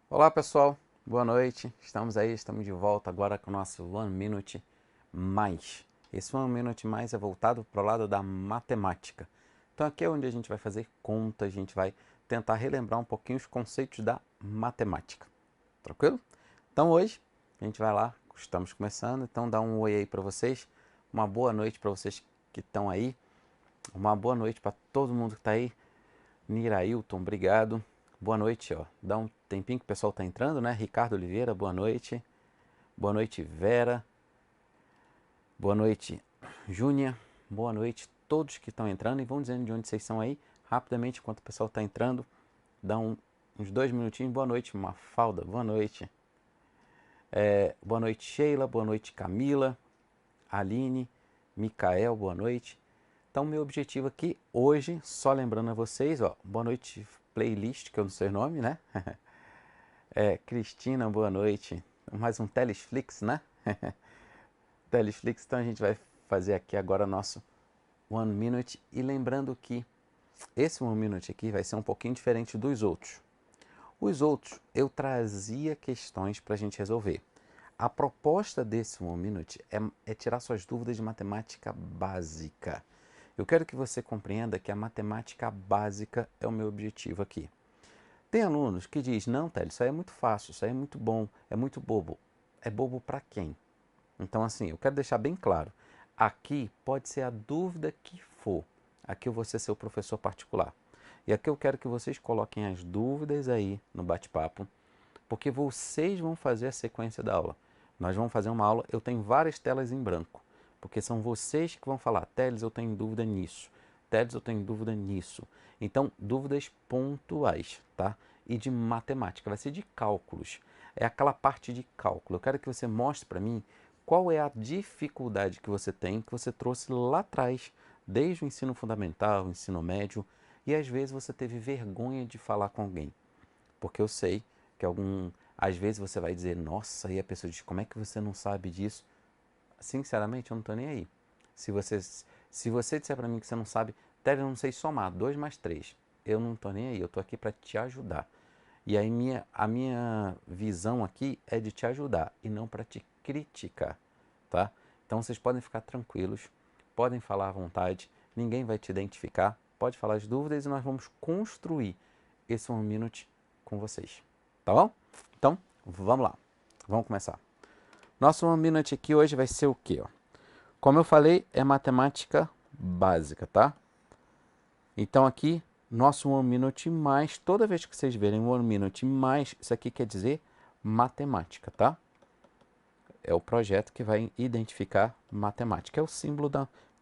Olá pessoal, boa noite. Estamos de volta agora com o nosso One Minute Mais. Esse One Minute Mais é voltado para o lado da matemática. Então aqui é onde a gente vai fazer conta, a gente vai tentar relembrar um pouquinho os conceitos da matemática. Tranquilo? Então hoje a gente vai lá, estamos começando, então dá um oi aí para vocês. Uma boa noite para vocês que estão aí. Uma boa noite para todo mundo que está aí. Nirailton, obrigado. Boa noite, ó. Dá um tempinho que o pessoal tá entrando, né? Ricardo Oliveira, boa noite. Boa noite, Vera. Boa noite, Júnia. Boa noite, todos que estão entrando. E vão dizendo de onde vocês são aí, rapidamente, enquanto o pessoal tá entrando. Dá uns 2 minutinhos. Boa noite, Mafalda. Boa noite. Boa noite, Sheila. Boa noite, Camila. Aline. Micael, boa noite. Então, meu objetivo aqui hoje, só lembrando a vocês, ó, boa noite, playlist, que eu não sei o nome, né? Cristina, boa noite. Mais um Teleflix, né? Teleflix, então a gente vai fazer aqui agora nosso One Minute. E lembrando que esse One Minute aqui vai ser um pouquinho diferente dos outros. Os outros eu trazia questões para a gente resolver. A proposta desse One Minute é tirar suas dúvidas de matemática básica. Eu quero que você compreenda que a matemática básica é o meu objetivo aqui. Tem alunos que dizem, não, Télio, isso aí é muito fácil, isso aí é muito bom, é muito bobo. É bobo para quem? Então, assim, eu quero deixar bem claro. Aqui pode ser a dúvida que for. Aqui eu vou ser seu professor particular. E aqui eu quero que vocês coloquem as dúvidas aí no bate-papo, porque vocês vão fazer a sequência da aula. Nós vamos fazer uma aula, eu tenho várias telas em branco, porque são vocês que vão falar, Teles, eu tenho dúvida nisso, Teles, eu tenho dúvida nisso. Então, dúvidas pontuais, tá? E de matemática, vai ser de cálculos. É aquela parte de cálculo. Eu quero que você mostre para mim qual é a dificuldade que você tem, que você trouxe lá atrás, desde o ensino fundamental, o ensino médio, e às vezes você teve vergonha de falar com alguém. Porque eu sei que às vezes você vai dizer, nossa, e a pessoa diz, como é que você não sabe disso? Sinceramente, eu não estou nem aí. Se você disser para mim que você não sabe, Tere, eu não sei somar, 2 mais 3, eu não estou nem aí, eu estou aqui para te ajudar. E aí a minha visão aqui é de te ajudar e não para te criticar, tá? Então vocês podem ficar tranquilos, podem falar à vontade, ninguém vai te identificar, pode falar as dúvidas e nós vamos construir esse One Minute com vocês, tá bom? Então, vamos lá, vamos começar. Nosso One Minute aqui hoje vai ser o quê? Ó? Como eu falei, é matemática básica, tá? Então aqui, nosso One Minute mais, toda vez que vocês verem One Minute mais, isso aqui quer dizer matemática, tá? É o projeto que vai identificar matemática. É o símbolo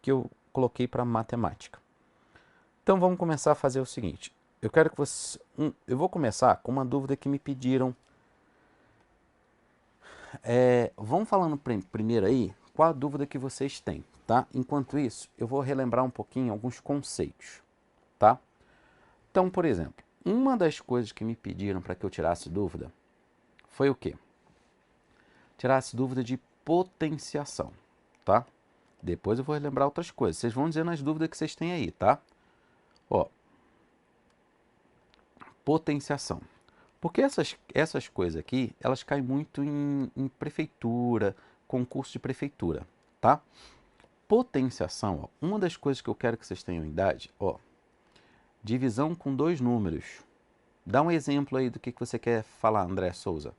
que eu coloquei para matemática. Então vamos começar a fazer o seguinte. Eu quero que você. Eu vou começar com uma dúvida que me pediram. Vamos falando primeiro aí qual a dúvida que vocês têm, tá? Enquanto isso, eu vou relembrar um pouquinho alguns conceitos, tá? Então, por exemplo, uma das coisas que me pediram para que eu tirasse dúvida foi o quê? Tirasse dúvida de potenciação, tá? Depois eu vou relembrar outras coisas. Vocês vão dizendo as dúvidas que vocês têm aí, tá? Ó, potenciação. Porque essas coisas aqui, elas caem muito em prefeitura, concurso de prefeitura, tá? Potenciação, ó, uma das coisas que eu quero que vocês tenham idade, ó, divisão com dois números. Dá um exemplo aí do que você quer falar, André Souza.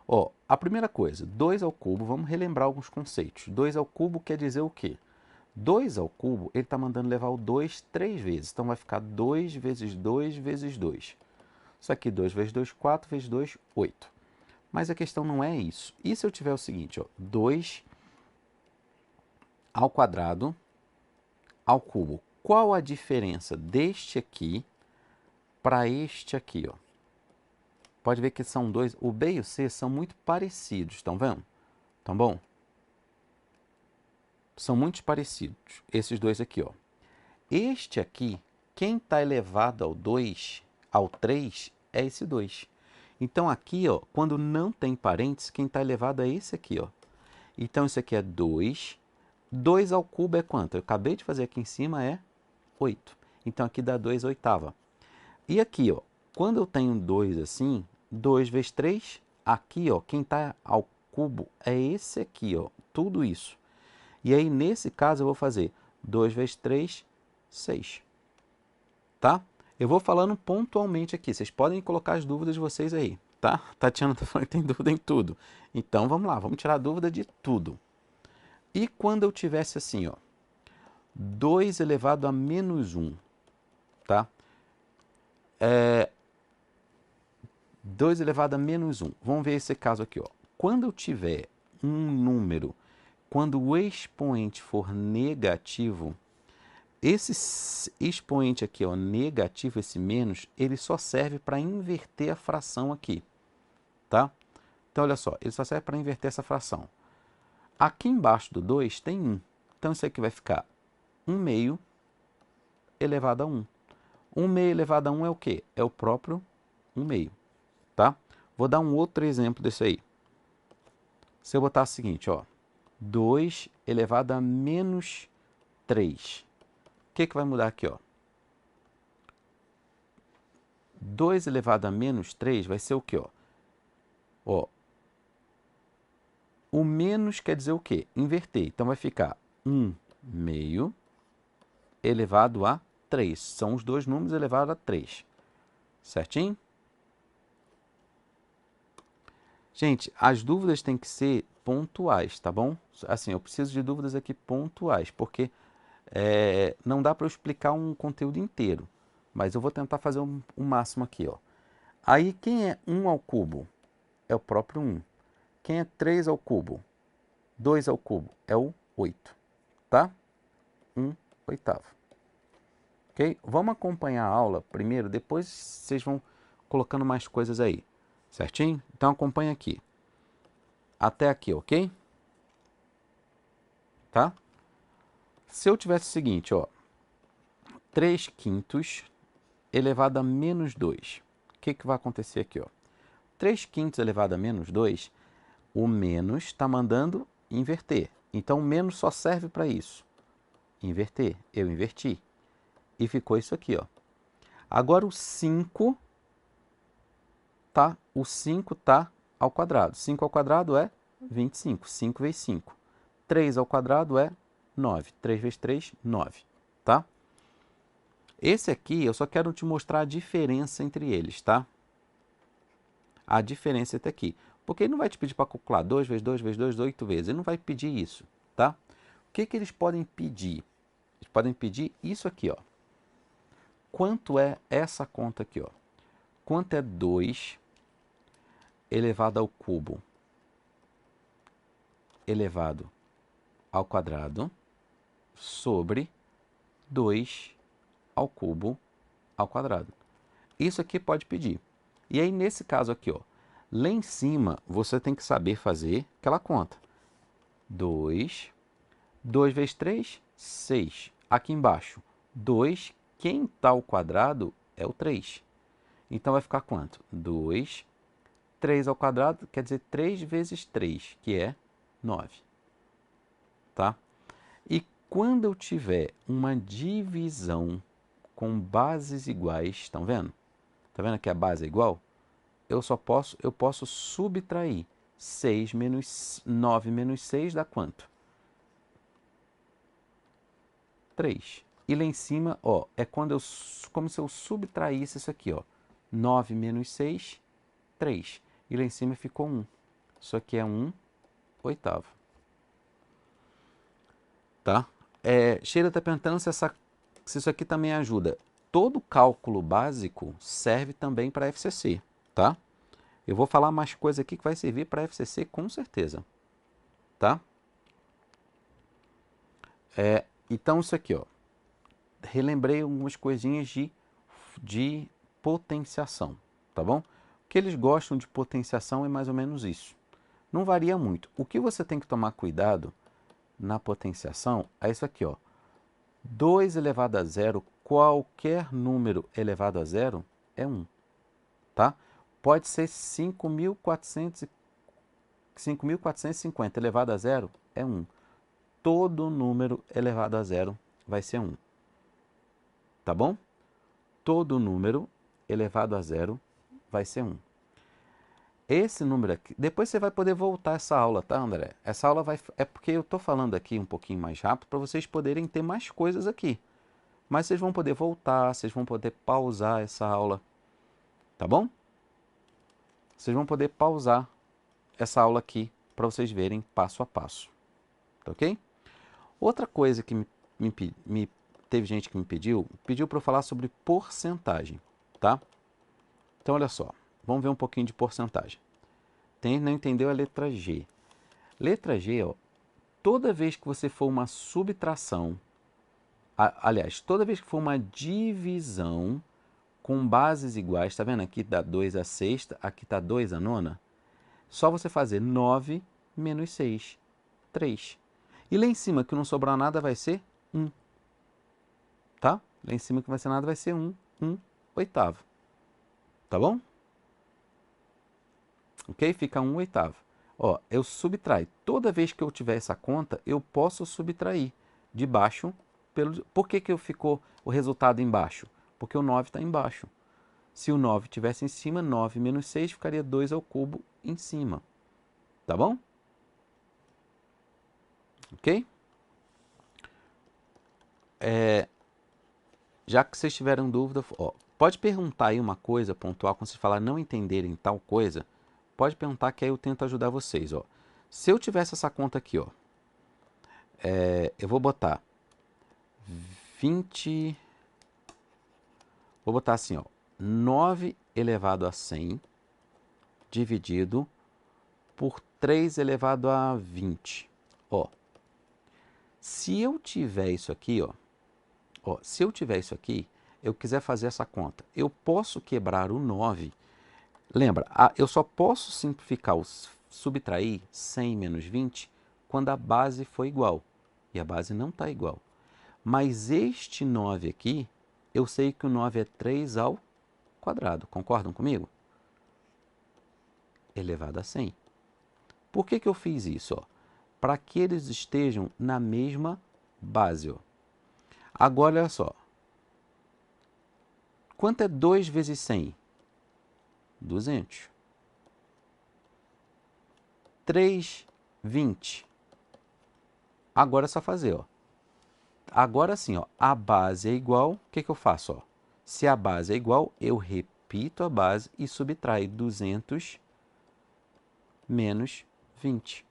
Ó, a primeira coisa, 2 ao cubo, vamos relembrar alguns conceitos. 2 ao cubo quer dizer o quê? 2 ao cubo, ele está mandando levar o 2 3 vezes. Então vai ficar 2 vezes 2 vezes 2. Isso aqui, 2 vezes 2, 4 vezes 2, 8. Mas a questão não é isso. E se eu tiver o seguinte, ó, 2 ao quadrado ao cubo? Qual a diferença deste aqui para este aqui, ó? Pode ver que são dois, o B e o C são muito parecidos, estão vendo? Tá bom? São muito parecidos, esses dois aqui, ó. Este aqui, quem está elevado ao 2, ao 3, é esse 2. Então aqui, ó, quando não tem parênteses, quem está elevado é esse aqui, ó. Então isso aqui é 2. 2 ao cubo é quanto? Eu acabei de fazer aqui em cima, é 8. Então aqui dá 2 oitava. E aqui, ó, quando eu tenho 2 assim, 2 vezes 3, aqui, ó, quem está ao cubo é esse aqui, ó, tudo isso. E aí, nesse caso, eu vou fazer 2 vezes 3, 6. Tá? Eu vou falando pontualmente aqui. Vocês podem colocar as dúvidas de vocês aí, tá? Tatiana tá falando que tem dúvida em tudo. Então, vamos lá. Vamos tirar a dúvida de tudo. E quando eu tivesse assim, ó, 2 elevado a menos 1, tá? 2 elevado a menos 1. Vamos ver esse caso aqui, ó. Quando eu tiver um número, quando o expoente for negativo, esse expoente aqui, ó, negativo, esse menos, ele só serve para inverter a fração aqui, tá? Então, olha só, ele só serve para inverter essa fração. Aqui embaixo do 2 tem 1. Então, isso aqui vai ficar 1 meio elevado a 1. 1 meio elevado a 1 é o quê? É o próprio 1 meio, tá? Vou dar um outro exemplo desse aí. Se eu botar o seguinte, ó, 2 elevado a menos 3. O que vai mudar aqui, ó? 2 elevado a menos 3 vai ser o quê, ó? Ó, o menos quer dizer o quê? Inverter. Então, vai ficar 1 meio elevado a 3. São os dois números elevados a 3. Certinho? Gente, as dúvidas têm que ser pontuais, tá bom? Assim, eu preciso de dúvidas aqui pontuais, porque não dá para eu explicar um conteúdo inteiro. Mas eu vou tentar fazer o máximo aqui, ó. Aí, quem é 1 ao cubo? É o próprio 1. Quem é 3 ao cubo? 2 ao cubo é o 8, tá? 1 oitavo. Ok? Vamos acompanhar a aula primeiro, depois vocês vão colocando mais coisas aí. Certinho? Então acompanha aqui. Até aqui, ok? Tá? Se eu tivesse o seguinte, ó. 3 quintos elevado a menos 2. O que vai acontecer aqui, ó? 3 quintos elevado a menos 2, o menos está mandando inverter. Então, o menos só serve para isso. Inverter. Eu inverti. E ficou isso aqui, ó. Agora, o 5 tá? O 5 tá ao quadrado. 5 ao quadrado é 25. 5 vezes 5. 3 ao quadrado é 9. 3 vezes 3, 9. Tá? Esse aqui, eu só quero te mostrar a diferença entre eles, tá? A diferença está aqui. Porque ele não vai te pedir para calcular 2 vezes 2 vezes 2, 8 vezes. Ele não vai pedir isso, tá? O que eles podem pedir? Eles podem pedir isso aqui, ó. Quanto é essa conta aqui, ó? Quanto é 2 elevado ao cubo elevado ao quadrado sobre 2 ao cubo ao quadrado? Isso aqui pode pedir. E aí, nesse caso aqui, ó, lá em cima, você tem que saber fazer aquela conta. 2 vezes 3, 6. Aqui embaixo, 2, quem está ao quadrado é o 3. Então, vai ficar quanto? 2, 3 ao quadrado, quer dizer 3 vezes 3, que é 9. Tá? E quando eu tiver uma divisão com bases iguais, estão vendo? Tá vendo que a base é igual? Eu posso subtrair 6 menos 9 menos 6 dá quanto? 3. E lá em cima, ó, é como se eu subtraísse isso aqui, ó. 9 menos 6, 3. E lá em cima ficou 1. Isso aqui é 1 oitavo. Tá? Sheila está perguntando se isso aqui também ajuda. Todo cálculo básico serve também para FCC, tá? Eu vou falar mais coisa aqui que vai servir para FCC com certeza, tá? Então, isso aqui, ó. Relembrei algumas coisinhas de potenciação, tá bom? O que eles gostam de potenciação é mais ou menos isso. Não varia muito. O que você tem que tomar cuidado na potenciação é isso aqui, ó. 2 elevado a zero, qualquer número elevado a zero é 1, tá? Pode ser 5.450 elevado a zero é 1. Todo número elevado a zero vai ser 1. Tá bom? Todo número elevado a zero vai ser 1. esse número aqui, depois você vai poder voltar essa aula, tá, André? Essa aula é porque eu estou falando aqui um pouquinho mais rápido para vocês poderem ter mais coisas aqui. Mas vocês vão poder voltar, vocês vão poder pausar essa aula, tá bom? Vocês vão poder pausar essa aula aqui para vocês verem passo a passo, tá ok? Outra coisa que teve gente que me pediu para eu falar sobre porcentagem, tá? Então, olha só, vamos ver um pouquinho de porcentagem. Não entendeu a letra G. Letra G, ó, toda vez que você for uma subtração, aliás, toda vez que for uma divisão com bases iguais, tá vendo? Aqui dá 2 a sexta, aqui tá 2 a nona. Só você fazer 9 menos 6, 3. E lá em cima, que não sobrar nada, vai ser 1. Tá? Lá em cima que não vai ser nada, vai ser 1 oitavo. Tá bom? Ok? Fica 1 oitavo. Ó, eu subtraio. Toda vez que eu tiver essa conta, eu posso subtrair de baixo. Por que ficou o resultado embaixo? Porque o 9 está embaixo. Se o 9 estivesse em cima, 9 menos 6 ficaria 2 ao cubo em cima. Tá bom? Ok? Já que vocês tiveram dúvida, ó, pode perguntar aí uma coisa pontual, quando vocês falar não entenderem tal coisa, pode perguntar que aí eu tento ajudar vocês, ó. Se eu tivesse essa conta aqui, ó, eu vou botar 20, vou botar assim, ó, 9 elevado a 100 dividido por 3 elevado a 20, ó. Se eu tiver isso aqui, ó, se eu tiver isso aqui, eu quiser fazer essa conta, eu posso quebrar o 9. Lembra, eu só posso simplificar, subtrair 100 menos 20 quando a base for igual. E a base não está igual. Mas este 9 aqui, eu sei que o 9 é 3 ao quadrado. Concordam comigo? Elevado a 100. Por que eu fiz isso? Para que eles estejam na mesma base. Ó. Agora, olha só. Quanto é 2 vezes 100? 200. 3, 20. Agora é só fazer, ó. Agora sim, ó, a base é igual, o que eu faço? Ó? Se a base é igual, eu repito a base e subtraio 200 menos 20.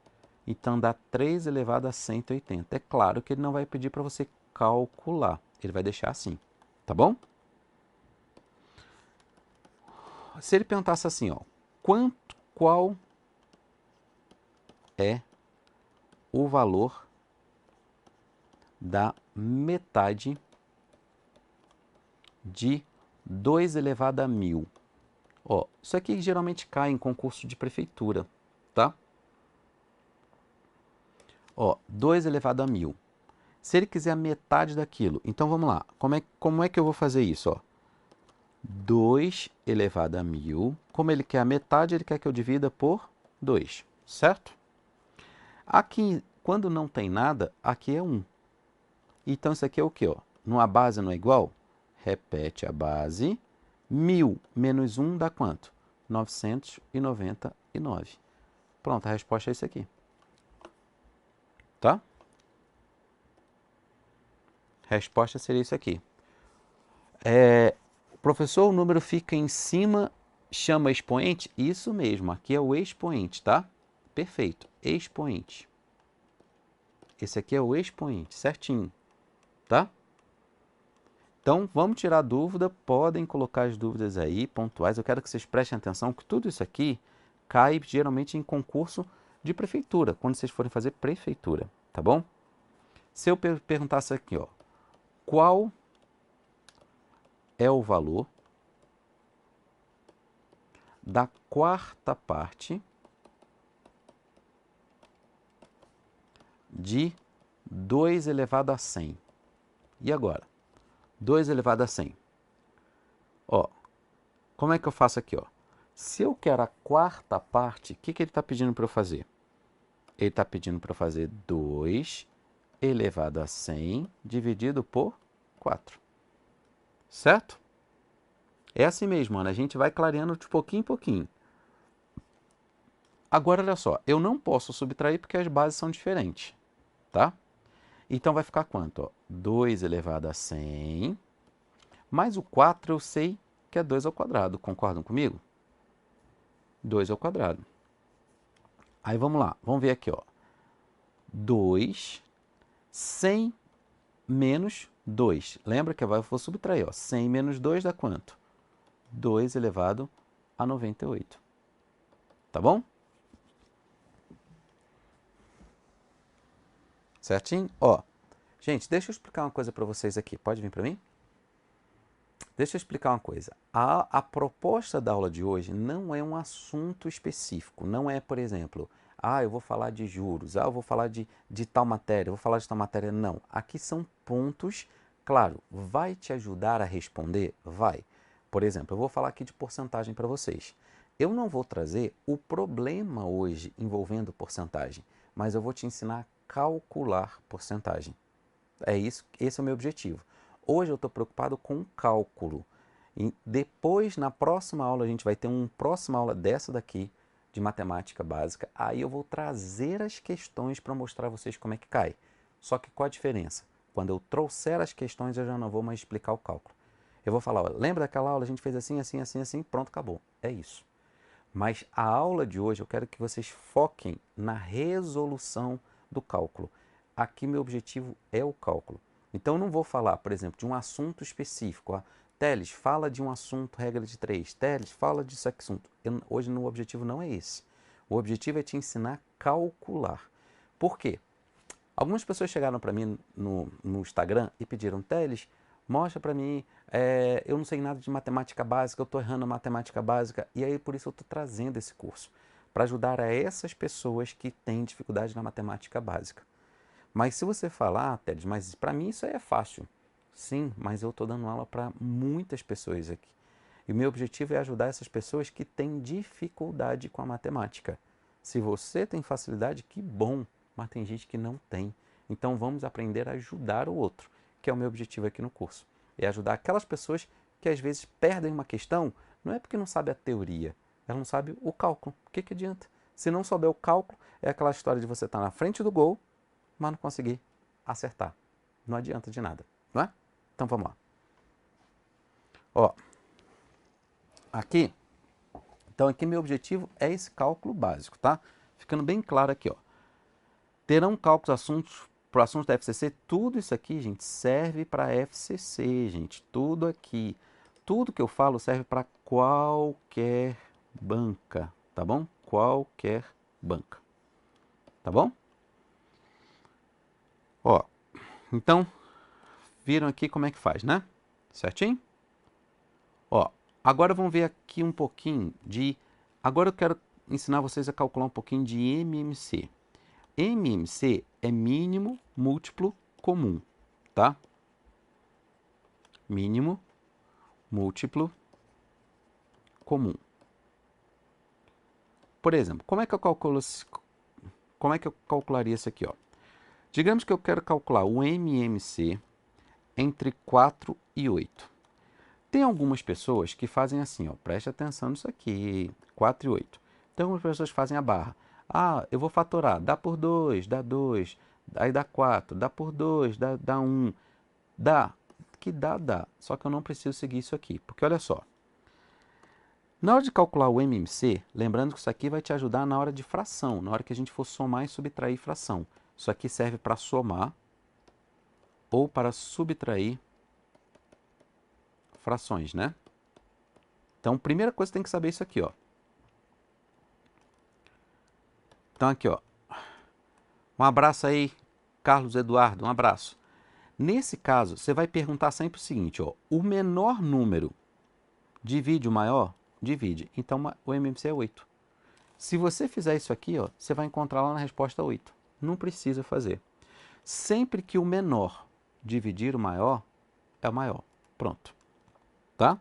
Então, dá 3 elevado a 180. É claro que ele não vai pedir para você calcular, ele vai deixar assim, tá bom? Se ele perguntasse assim, ó, qual é o valor da metade de 2 elevado a 1000? Ó, isso aqui geralmente cai em concurso de prefeitura, tá? Ó, 2 elevado a 1000. Se ele quiser a metade daquilo, então vamos lá. Como é que eu vou fazer isso? Ó? 2 elevado a 1000. Como ele quer a metade, ele quer que eu divida por 2, certo? Aqui, quando não tem nada, aqui é 1. Então, isso aqui é o quê? Ó? Numa base não é igual? Repete a base. 1000 menos 1 dá quanto? 999. Pronto, a resposta é isso aqui. Tá? Resposta seria isso aqui. Professor, o número fica em cima, chama expoente? Isso mesmo, aqui é o expoente, tá? Perfeito, expoente. Esse aqui é o expoente, certinho, tá? Então, vamos tirar dúvida, podem colocar as dúvidas aí, pontuais. Eu quero que vocês prestem atenção que tudo isso aqui cai geralmente em concurso de prefeitura, quando vocês forem fazer prefeitura, tá bom? Se eu perguntasse aqui, ó, qual é o valor da quarta parte de 2 elevado a 100. E agora? 2 elevado a 100. Ó, como é que eu faço aqui? Ó? Se eu quero a quarta parte, o que ele está pedindo para eu fazer? Ele está pedindo para eu fazer 2 elevado a 100 dividido por 4. Certo? É assim mesmo, Ana. A gente vai clareando de pouquinho em pouquinho. Agora, olha só, eu não posso subtrair porque as bases são diferentes, tá? Então, vai ficar quanto? Ó? 2 elevado a 100, mais o 4 eu sei que é 2 ao quadrado. Concordam comigo? 2 ao quadrado. Aí, vamos lá. Vamos ver aqui, ó. 2, 100 menos 2. Lembra que eu vou subtrair, ó. 100 menos 2 dá quanto? 2 elevado a 98. Tá bom? Certinho? Ó, gente, deixa eu explicar uma coisa para vocês aqui. Pode vir para mim? Deixa eu explicar uma coisa. A proposta da aula de hoje não é um assunto específico. Não é, por exemplo, eu vou falar de juros, eu vou falar de tal matéria, eu vou falar de tal matéria. Não. Aqui são pontos. Claro, vai te ajudar a responder? Vai. Por exemplo, eu vou falar aqui de porcentagem para vocês. Eu não vou trazer o problema hoje envolvendo porcentagem, mas eu vou te ensinar a calcular porcentagem. É isso, esse é o meu objetivo. Hoje eu estou preocupado com o cálculo. E depois, na próxima aula, a gente vai ter uma próxima aula dessa daqui, de matemática básica. Aí eu vou trazer as questões para mostrar a vocês como é que cai. Só que qual a diferença? Quando eu trouxer as questões, eu já não vou mais explicar o cálculo. Eu vou falar, ó, lembra daquela aula? A gente fez assim, assim, assim, assim, pronto, acabou. É isso. Mas a aula de hoje eu quero que vocês foquem na resolução do cálculo. Aqui meu objetivo é o cálculo. Então eu não vou falar, por exemplo, de um assunto específico. Ó. Teles, fala de um assunto, regra de 3. Teles, fala disso assunto. Hoje o objetivo não é esse. O objetivo é te ensinar a calcular. Por quê? Algumas pessoas chegaram para mim no Instagram e pediram, Teles, mostra para mim, eu não sei nada de matemática básica, eu estou errando a matemática básica, e aí por isso eu estou trazendo esse curso, para ajudar a essas pessoas que têm dificuldade na matemática básica. Mas se você falar, Teles, mas para mim isso aí é fácil. Sim, mas eu estou dando aula para muitas pessoas aqui. E o meu objetivo é ajudar essas pessoas que têm dificuldade com a matemática. Se você tem facilidade, que bom, mas tem gente que não tem. Então vamos aprender a ajudar o outro, que é o meu objetivo aqui no curso. É ajudar aquelas pessoas que às vezes perdem uma questão, não é porque não sabe a teoria, ela não sabe o cálculo. O que adianta? Se não souber o cálculo, é aquela história de você estar na frente do gol, mas não conseguir acertar. Não adianta de nada, não é? Então vamos lá. Ó, aqui, então aqui meu objetivo é esse cálculo básico, tá? Ficando bem claro aqui, ó. Terão cálculos para assuntos da FCC, tudo isso aqui, gente, serve para FCC, gente, tudo aqui. Tudo que eu falo serve para qualquer banca, tá bom? Qualquer banca, tá bom? Ó, então, viram aqui como é que faz, né? Certinho? Ó, agora vamos ver aqui um pouquinho de... Agora eu quero ensinar vocês a calcular um pouquinho de MMC. MMC é mínimo múltiplo comum, tá? Mínimo múltiplo comum. Por exemplo, como é que eu calcularia isso aqui, ó? Digamos que eu quero calcular o MMC entre 4 e 8. Tem algumas pessoas que fazem assim, ó, preste atenção nisso aqui, 4 e 8. Tem algumas pessoas que fazem a barra. Eu vou fatorar, dá por 2, dá 2, aí dá 4, dá por 2, dá 1. Dá, que dá. Só que eu não preciso seguir isso aqui, porque olha só. Na hora de calcular o MMC, lembrando que isso aqui vai te ajudar na hora de fração, na hora que a gente for somar e subtrair fração. Isso aqui serve para somar ou para subtrair frações, né? Então, primeira coisa, tem que saber isso aqui, ó. Então, aqui, ó. Um abraço aí, Carlos Eduardo, um abraço. Nesse caso, você vai perguntar sempre o seguinte, ó. O menor número divide o maior? Divide. Então, o MMC é 8. Se você fizer isso aqui, ó, você vai encontrar lá na resposta 8. Não precisa fazer. Sempre que o menor dividir o maior, é o maior. Pronto. Tá?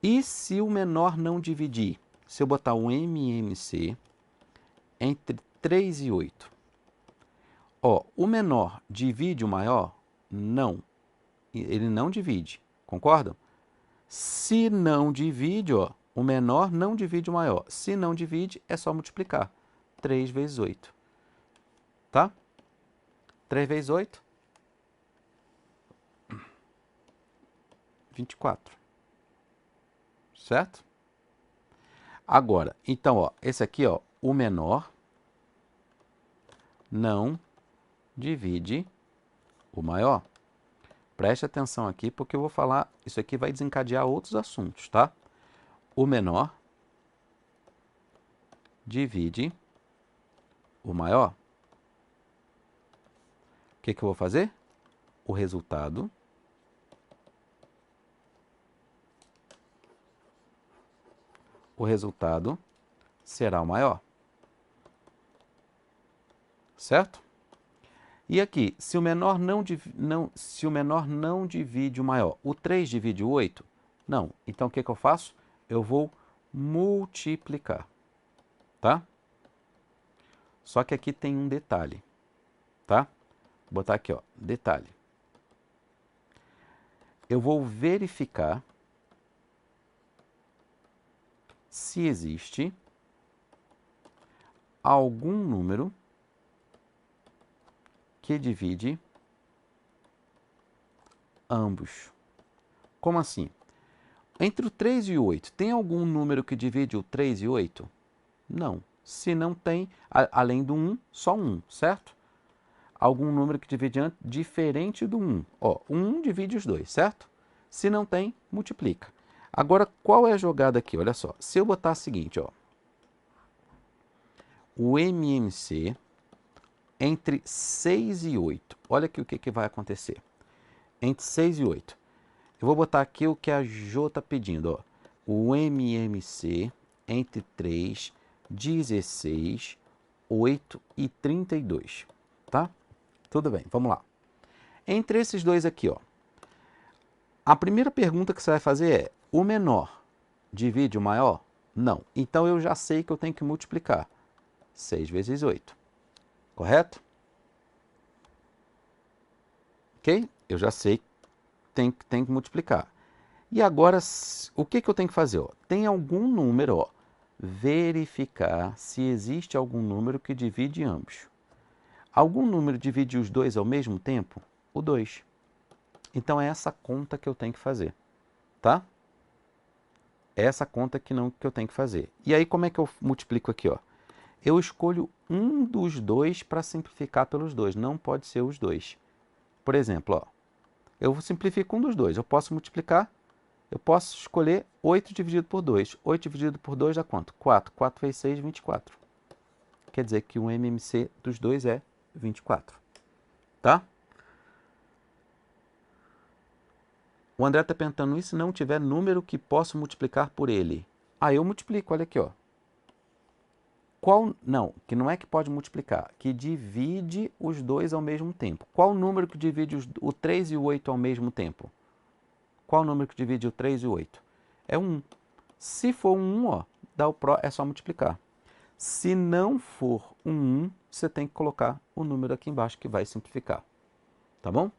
E se o menor não dividir? Se eu botar o MMC entre 3 e 8. Ó, o menor divide o maior? Não. Ele não divide. Concordam? Se não divide, ó, O menor não divide o maior. Se não divide, é só multiplicar. 3 vezes 8. Tá? 3 vezes 8? 24. Certo? Agora, então, ó, esse aqui, ó, o menor não divide o maior. Preste atenção aqui, porque eu vou falar, isso aqui vai desencadear outros assuntos, tá? O menor divide o maior. O que que eu vou fazer? O resultado será o maior. Certo? E aqui, se o menor não divide o maior, o 3 divide o 8? Não. Então, o que que eu faço? Eu vou multiplicar. Tá? Só que aqui tem um detalhe. Tá? Vou botar aqui, ó, detalhe. Eu vou verificar se existe algum número que divide ambos. Como assim? Entre o 3 e o 8, tem algum número que divide o 3 e o 8? Não. Se não tem, além do 1, só 1, certo? Algum número que divide diferente do 1. Ó, o 1 divide os dois, certo? Se não tem, multiplica. Agora, qual é a jogada aqui? Olha só, se eu botar o seguinte, ó, o MMC entre 6 e 8. Olha aqui o que vai acontecer. Entre 6 e 8. Eu vou botar aqui o que a Jo está pedindo, ó. O MMC entre 3, 16, 8 e 32, tá? Tudo bem, vamos lá. Entre esses dois aqui, ó, a primeira pergunta que você vai fazer é: o menor divide o maior? Não. Então eu já sei que eu tenho que multiplicar. 6 vezes 8. Correto? Ok? Eu já sei que tem que multiplicar. E agora, o que eu tenho que fazer? Ó? Tem algum número, ó, verificar se existe algum número que divide ambos. Algum número divide os dois ao mesmo tempo? O 2. Então é essa conta que eu tenho que fazer, tá? É essa conta que eu tenho que fazer. E aí como é que eu multiplico aqui, ó? Eu escolho um dos dois para simplificar pelos dois, não pode ser os dois. Por exemplo, ó, eu simplifico um dos dois, eu posso multiplicar, eu posso escolher 8 dividido por 2. 8 dividido por 2 dá quanto? 4. 4 vezes 6, 24. Quer dizer que o MMC dos dois é 24. Tá? O André está perguntando, e se não tiver número que possa multiplicar por ele? Ah, eu multiplico, olha aqui, ó. Não, que não é que pode multiplicar, que divide os dois ao mesmo tempo. Qual número que divide o 3 e o 8 ao mesmo tempo? Qual número que divide o 3 e o 8? É 1. Se for um 1, ó, é só multiplicar. Se não for um 1, você tem que colocar o número aqui embaixo que vai simplificar. Tá bom?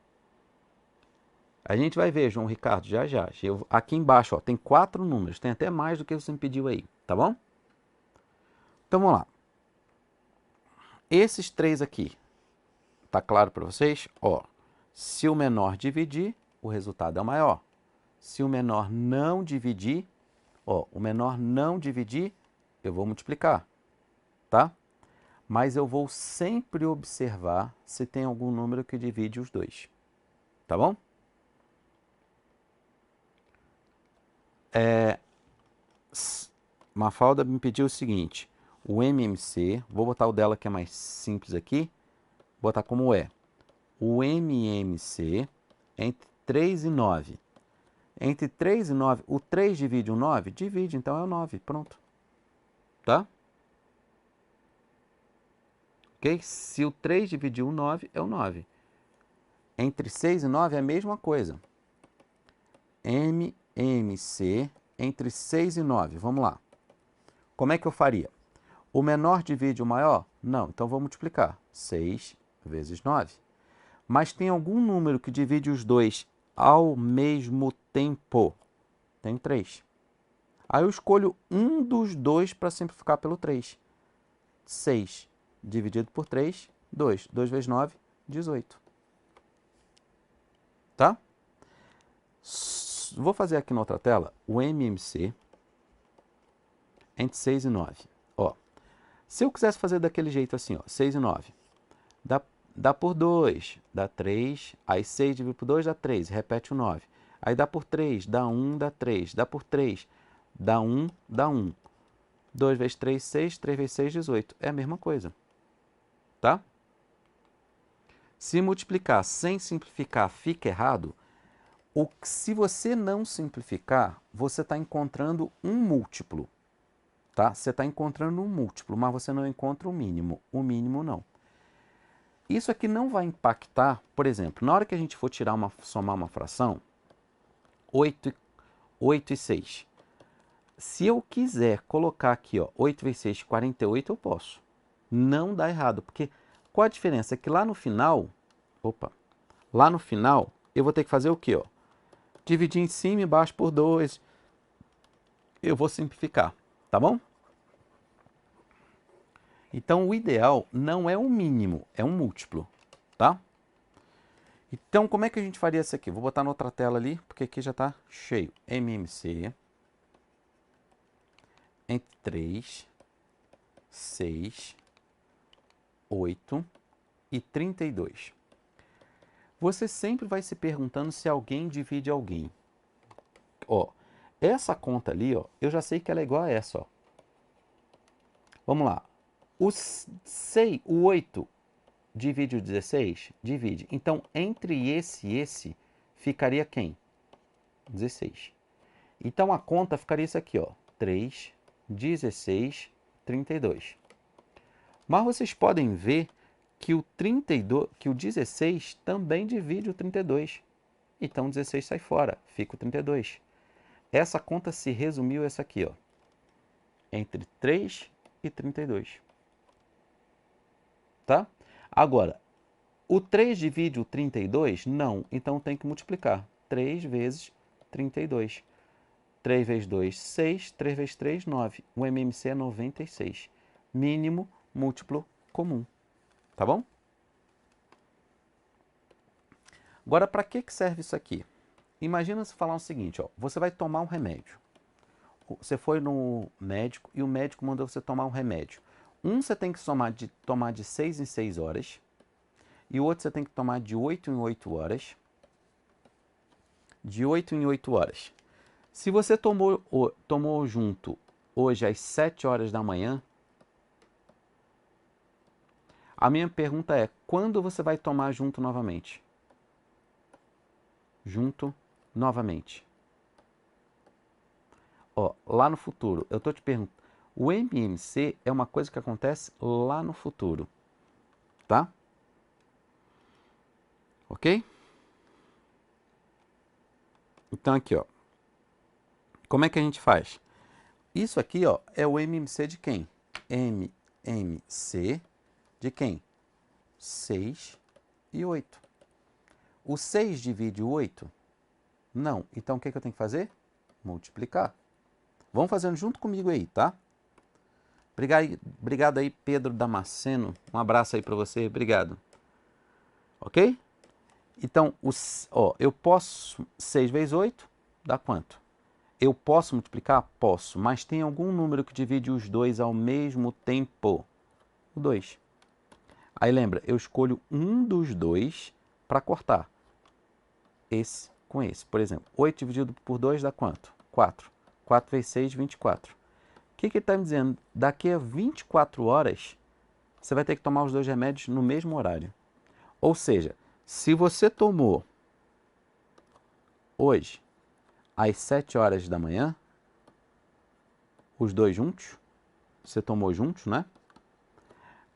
A gente vai ver, João Ricardo, já já. Aqui embaixo, ó, tem 4 números. Tem até mais do que você me pediu aí, tá bom? Então, vamos lá. Esses 3 aqui, tá claro para vocês? Ó, se o menor dividir, o resultado é o maior. Se o menor não dividir, ó, o menor não dividir, eu vou multiplicar, tá? Mas eu vou sempre observar se tem algum número que divide os dois, tá bom? Mafalda me pediu o seguinte, o MMC, vou botar o dela que é mais simples aqui, vou botar como é. O MMC entre 3 e 9. Entre 3 e 9, o 3 divide o 9? Divide, então é o 9, pronto. Tá? Ok? Se o 3 dividir o 9, é o 9. Entre 6 e 9 é a mesma coisa. MMC entre 6 e 9. Vamos lá. Como é que eu faria? O menor divide o maior? Não, então vou multiplicar. 6 vezes 9. Mas tem algum número que divide os dois ao mesmo tempo? Tem 3. Aí eu escolho um dos dois para simplificar pelo 3. 6 dividido por 3, 2. 2 vezes 9, 18. Tá? Vou fazer aqui na outra tela o MMC entre 6 e 9. Ó, se eu quisesse fazer daquele jeito assim, ó, 6 e 9, dá por 2, dá 3, aí 6 dividido por 2 dá 3, repete o 9. Aí dá por 3, dá 1, dá 3, dá por 3, dá 1, dá 1. 2 vezes 3, 6, 3 vezes 6, 18. É a mesma coisa, tá? Se multiplicar sem simplificar fica errado, se você não simplificar, você está encontrando um múltiplo, tá? Você está encontrando um múltiplo, mas você não encontra o mínimo. O mínimo não. Isso aqui não vai impactar, por exemplo, na hora que a gente for somar uma fração, 8 e 6. Se eu quiser colocar aqui, ó, 8 vezes 6, 48, eu posso. Não dá errado, porque qual a diferença? É que lá no final, eu vou ter que fazer o quê? Ó? Dividir em cima e embaixo por 2. Eu vou simplificar, tá bom? Então, o ideal não é um mínimo, é um múltiplo, tá? Então, como é que a gente faria isso aqui? Vou botar na outra tela ali, porque aqui já está cheio. MMC entre 3, 6, 8 e 32. Você sempre vai se perguntando se alguém divide alguém. Ó, essa conta ali, ó, eu já sei que ela é igual a essa, ó. Vamos lá. O 8 divide o 16? Divide. Então, entre esse e esse, ficaria quem? 16. Então, a conta ficaria isso aqui, ó. 3, 16, 32. Mas vocês podem ver que o 16 também divide o 32. Então, 16 sai fora, fica o 32. Essa conta se resumiu essa aqui, ó. Entre 3 e 32. Tá? Agora, o 3 divide o 32? Não. Então tem que multiplicar. 3 vezes 32. 3 vezes 2, 6. 3 vezes 3, 9. O MMC é 96. Mínimo múltiplo comum. Tá bom? Agora, para que serve isso aqui? Imagina se falar o seguinte, ó. Você vai tomar um remédio. Você foi no médico e o médico mandou você tomar um remédio. Um você tem que tomar de 6 em 6 horas. E o outro você tem que tomar de 8 em 8 horas. De 8 em 8 horas. Se você tomou junto hoje às 7 horas da manhã, a minha pergunta é, quando você vai tomar junto novamente? Junto novamente. Ó, lá no futuro, eu estou te perguntando, o MMC é uma coisa que acontece lá no futuro, tá? Ok? Então aqui, ó, como é que a gente faz? Isso aqui, ó, é o MMC de quem? MMC de quem? 6 e 8. O 6 divide o 8? Não. Então o que eu tenho que fazer? Multiplicar. Vamos fazendo junto comigo aí, tá? Obrigado aí, Pedro Damasceno. Um abraço aí para você. Obrigado. Ok? Então, eu posso... 6 vezes 8 dá quanto? Eu posso multiplicar? Posso. Mas tem algum número que divide os dois ao mesmo tempo? O 2. Aí lembra, eu escolho um dos dois para cortar. Esse com esse. Por exemplo, 8 dividido por 2 dá quanto? 4. 4 vezes 6, 24. O que ele está me dizendo? Daqui a 24 horas, você vai ter que tomar os dois remédios no mesmo horário. Ou seja, se você tomou hoje, às 7 horas da manhã, os dois juntos, você tomou juntos, né?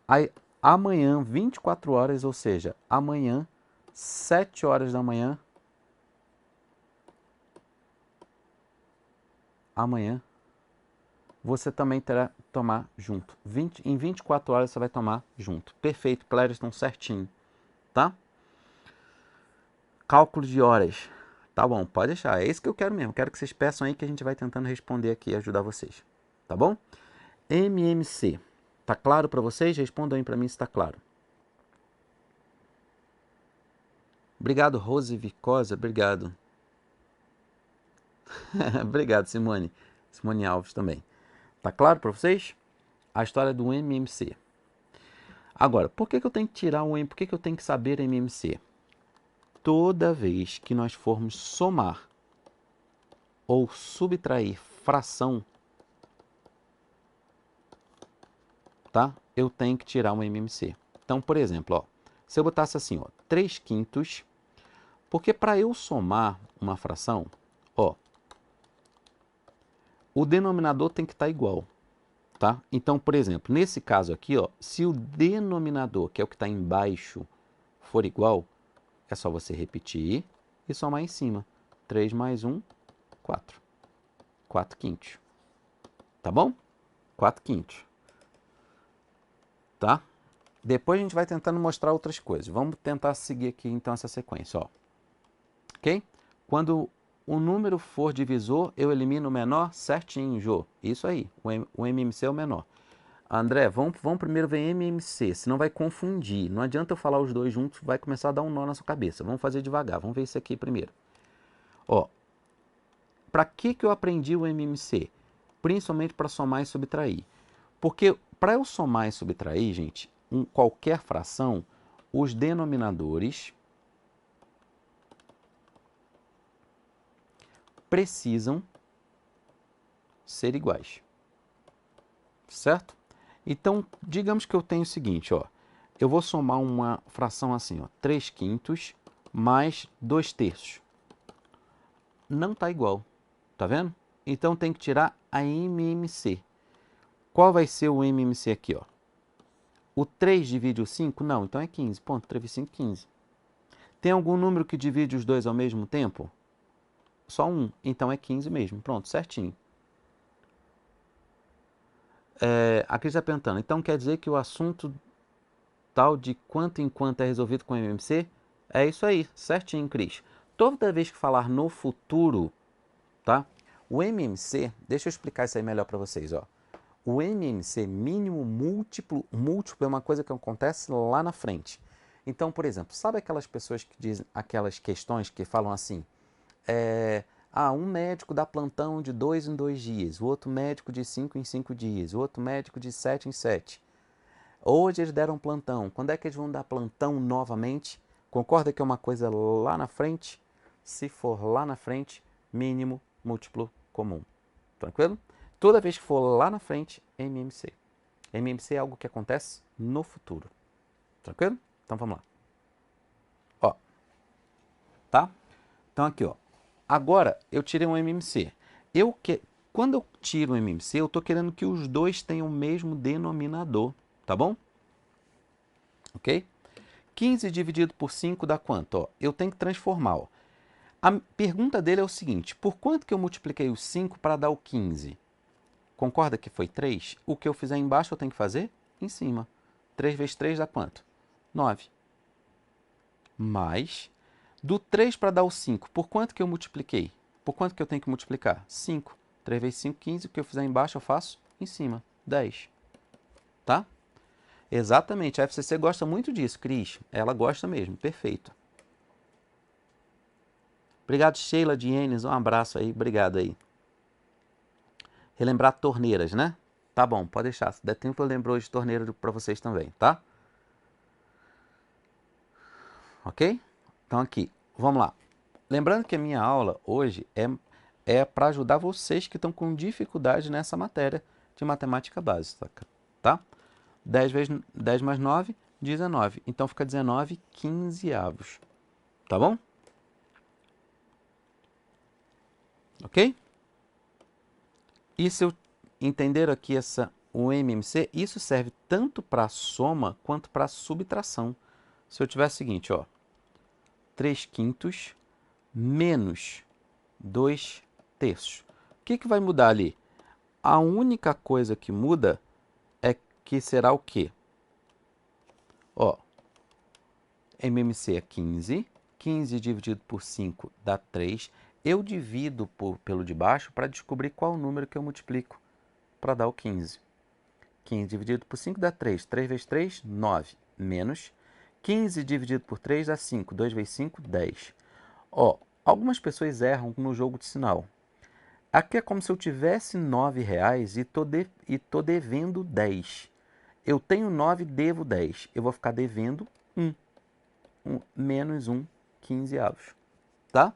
Aí, amanhã, 24 horas, ou seja, amanhã, 7 horas da manhã, amanhã, você também terá que tomar junto. Em 24 horas você vai tomar junto. Perfeito, Clériston, certinho, tá? Cálculo de horas. Tá bom, pode deixar. É isso que eu quero mesmo. Quero que vocês peçam aí que a gente vai tentando responder aqui e ajudar vocês. Tá bom? MMC. Tá claro para vocês? Respondam aí para mim se está claro. Obrigado, Rose Vicosa. Obrigado. Obrigado, Simone. Simone Alves também. Tá claro para vocês? A história do MMC. Agora, por que eu tenho que tirar o M? Por que eu tenho que saber MMC? Toda vez que nós formos somar ou subtrair fração, tá? Eu tenho que tirar um MMC. Então, por exemplo, ó, se eu botasse assim, ó, 3 quintos, porque para eu somar uma fração, ó, o denominador tem que estar igual, tá? Então, por exemplo, nesse caso aqui, ó, se o denominador, que é o que está embaixo, for igual, é só você repetir e somar em cima. 3 mais 1, 4. 4 quintos. Tá bom? 4 quintos. Tá? Depois a gente vai tentando mostrar outras coisas. Vamos tentar seguir aqui então essa sequência, ó. Ok? Quando o número for divisor, eu elimino o menor certinho, Jô. Isso aí, o MMC é o menor. André, vamos primeiro ver MMC, senão vai confundir. Não adianta eu falar os dois juntos, vai começar a dar um nó na sua cabeça. Vamos fazer devagar, vamos ver isso aqui primeiro. Ó, para que eu aprendi o MMC? Principalmente para somar e subtrair. Porque para eu somar e subtrair, gente, qualquer fração, os denominadores precisam ser iguais. Certo? Então, digamos que eu tenho o seguinte, ó. Eu vou somar uma fração assim, ó, 3 quintos mais 2 terços. Não está igual, tá vendo? Então tem que tirar a MMC. Qual vai ser o MMC aqui, ó? O 3 divide o 5? Não, então é 15. Ponto, 3 vezes 5, 15. Tem algum número que divide os dois ao mesmo tempo? Só um, então é 15 mesmo. Pronto, certinho. A Cris está perguntando, então quer dizer que o assunto tal de quanto em quanto é resolvido com o MMC? É isso aí, certinho, Cris. Toda vez que falar no futuro, tá? O MMC, deixa eu explicar isso aí melhor para vocês, ó. O MMC, mínimo múltiplo é uma coisa que acontece lá na frente. Então, por exemplo, sabe aquelas pessoas que dizem aquelas questões que falam assim, um médico dá plantão de 2 em 2 dias, o outro médico de 5 em 5 dias, o outro médico de 7 em 7. Hoje eles deram plantão, quando é que eles vão dar plantão novamente? Concorda que é uma coisa lá na frente? Se for lá na frente, mínimo múltiplo comum. Tranquilo? Toda vez que for lá na frente, MMC. MMC é algo que acontece no futuro. Tranquilo? Então vamos lá. Ó, tá? Então aqui, ó. Agora eu tirei um MMC. Quando eu tiro um MMC, eu estou querendo que os dois tenham o mesmo denominador, tá bom? Ok? 15 dividido por 5 dá quanto? Ó, eu tenho que transformar. Ó. A pergunta dele é o seguinte, por quanto que eu multipliquei o 5 para dar o 15? Concorda que foi 3? O que eu fizer embaixo eu tenho que fazer em cima. 3 vezes 3 dá quanto? 9. Mais, do 3 para dar o 5, por quanto que eu multipliquei? Por quanto que eu tenho que multiplicar? 5. 3 vezes 5, 15. O que eu fizer embaixo eu faço em cima. 10. Tá? Exatamente. A FCC gosta muito disso, Cris. Ela gosta mesmo. Perfeito. Obrigado, Sheila de Enes. Um abraço aí. Obrigado aí. Relembrar torneiras, né? Tá bom, pode deixar. Se der tempo eu lembro hoje de torneira para vocês também, tá? Ok? Então aqui, vamos lá. Lembrando que a minha aula hoje é para ajudar vocês que estão com dificuldade nessa matéria de matemática básica, tá? 10 vezes 10 mais 9, 19. Então fica 19 quinzeavos. Tá bom? Ok? E se eu entender aqui o MMC, isso serve tanto para soma quanto para subtração. Se eu tiver o seguinte, ó, 3 quintos menos 2 terços. O que vai mudar ali? A única coisa que muda é que será o quê? Ó, MMC é 15 15 dividido por 5 dá 3. Eu divido pelo de baixo para descobrir qual o número que eu multiplico para dar o 15. 15 dividido por 5 dá 3. 3 vezes 3, 9. Menos 15 dividido por 3 dá 5. 2 vezes 5, 10. Ó, algumas pessoas erram no jogo de sinal. Aqui é como se eu tivesse R$9 e tô devendo 10. Eu tenho 9, devo 10. Eu vou ficar devendo 1. Menos 1, 15 avos. Tá?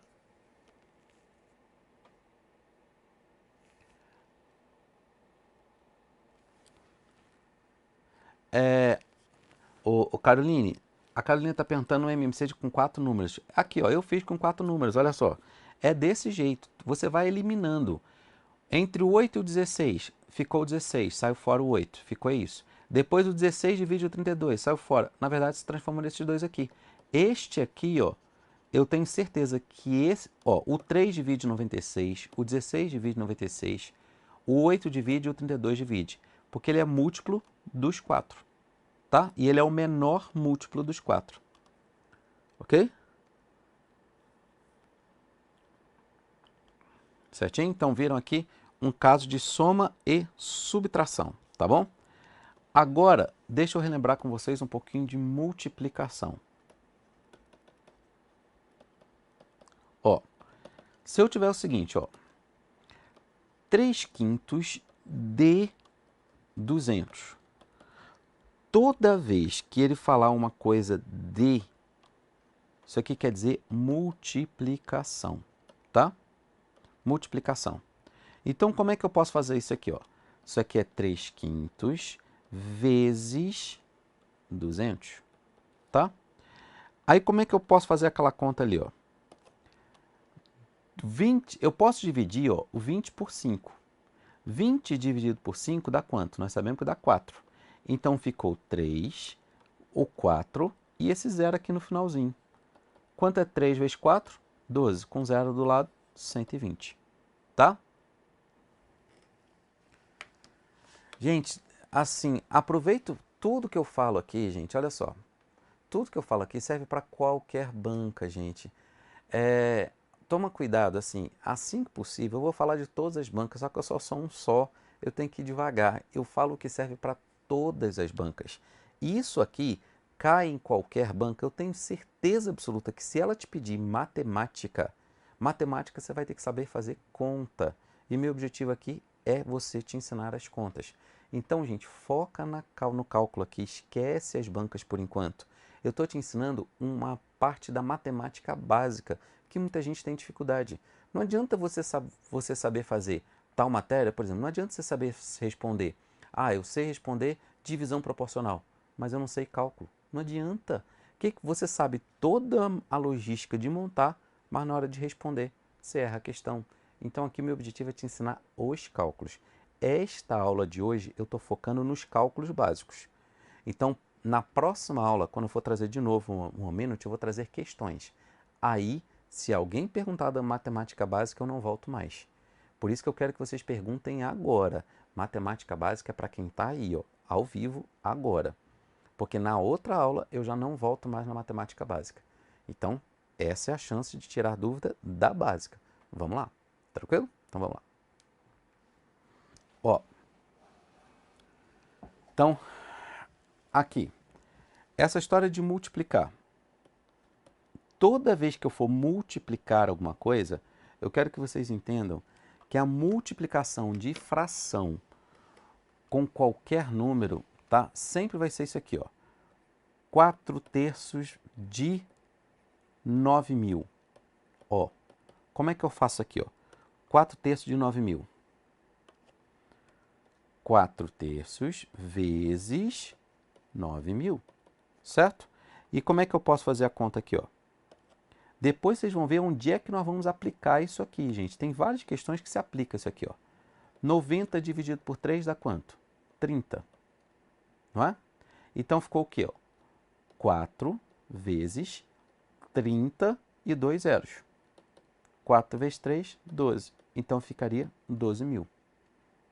Caroline, a Carolina está perguntando um MMC com 4 números. Aqui, ó, eu fiz com 4 números, olha só. É desse jeito. Você vai eliminando. Entre o 8 e o 16, ficou o 16, saiu fora o 8, ficou isso. Depois o 16 divide o 32, saiu fora. Na verdade, se transforma nesses dois aqui. Este aqui, ó, eu tenho certeza que esse, ó, o 3 divide 96, o 16 divide 96, o 8 divide e o 32 divide. Porque ele é múltiplo dos 4, tá? E ele é o menor múltiplo dos 4. Ok? Certinho? Então viram aqui um caso de soma e subtração, tá bom? Agora, deixa eu relembrar com vocês um pouquinho de multiplicação. Ó, se eu tiver o seguinte, ó, 3/5 de 200. Toda vez que ele falar uma coisa de, isso aqui quer dizer multiplicação, tá? Multiplicação. Então, como é que eu posso fazer isso aqui, ó? Isso aqui é 3/5 vezes 200, tá? Aí, como é que eu posso fazer aquela conta ali, ó? 20, eu posso dividir, ó, o 20 por 5. 20 dividido por 5 dá quanto? Nós sabemos que dá 4. Então, ficou 3, o 4 e esse zero aqui no finalzinho. Quanto é 3 vezes 4? 12. Com zero do lado, 120. Tá? Gente, assim, aproveito tudo que eu falo aqui, gente, olha só. Tudo que eu falo aqui serve para qualquer banca, gente. Toma cuidado, assim que possível, eu vou falar de todas as bancas, só que eu só sou um só, eu tenho que ir devagar. Eu falo o que serve para todas as bancas. E isso aqui cai em qualquer banca, eu tenho certeza absoluta que se ela te pedir matemática, matemática você vai ter que saber fazer conta. E meu objetivo aqui é você te ensinar as contas. Então, gente, foca no cálculo aqui, esquece as bancas por enquanto. Eu estou te ensinando uma parte da matemática básica que muita gente tem dificuldade. Não adianta você saber fazer tal matéria, por exemplo, não adianta você saber responder. Ah, eu sei responder divisão proporcional, mas eu não sei cálculo. Não adianta. Que você sabe toda a logística de montar, mas na hora de responder, você erra a questão. Então aqui meu objetivo é te ensinar os cálculos. Esta aula de hoje eu estou focando nos cálculos básicos. Então, na próxima aula, quando eu for trazer de novo um Minute, eu vou trazer questões. Aí, se alguém perguntar da matemática básica, eu não volto mais. Por isso que eu quero que vocês perguntem agora. Matemática básica é para quem está aí, ó, ao vivo, agora. Porque na outra aula eu já não volto mais na matemática básica. Então, essa é a chance de tirar dúvida da básica. Vamos lá? Tranquilo? Então vamos lá. Ó, então, aqui, essa história de multiplicar. Toda vez que eu for multiplicar alguma coisa, eu quero que vocês entendam que a multiplicação de fração com qualquer número, tá? Sempre vai ser isso aqui, ó. 4/3 de 9.000. Ó, como é que eu faço aqui, ó? 4/3 de 9.000. 4/3 vezes 9.000, certo? E como é que eu posso fazer a conta aqui, ó? Depois vocês vão ver onde é que nós vamos aplicar isso aqui, gente. Tem várias questões que se aplicam isso aqui, ó. 90 dividido por 3 dá quanto? 30. Não é? Então ficou o quê, ó? 4 vezes 30 e 2 zeros. 4 vezes 3, 12. Então ficaria 12.000.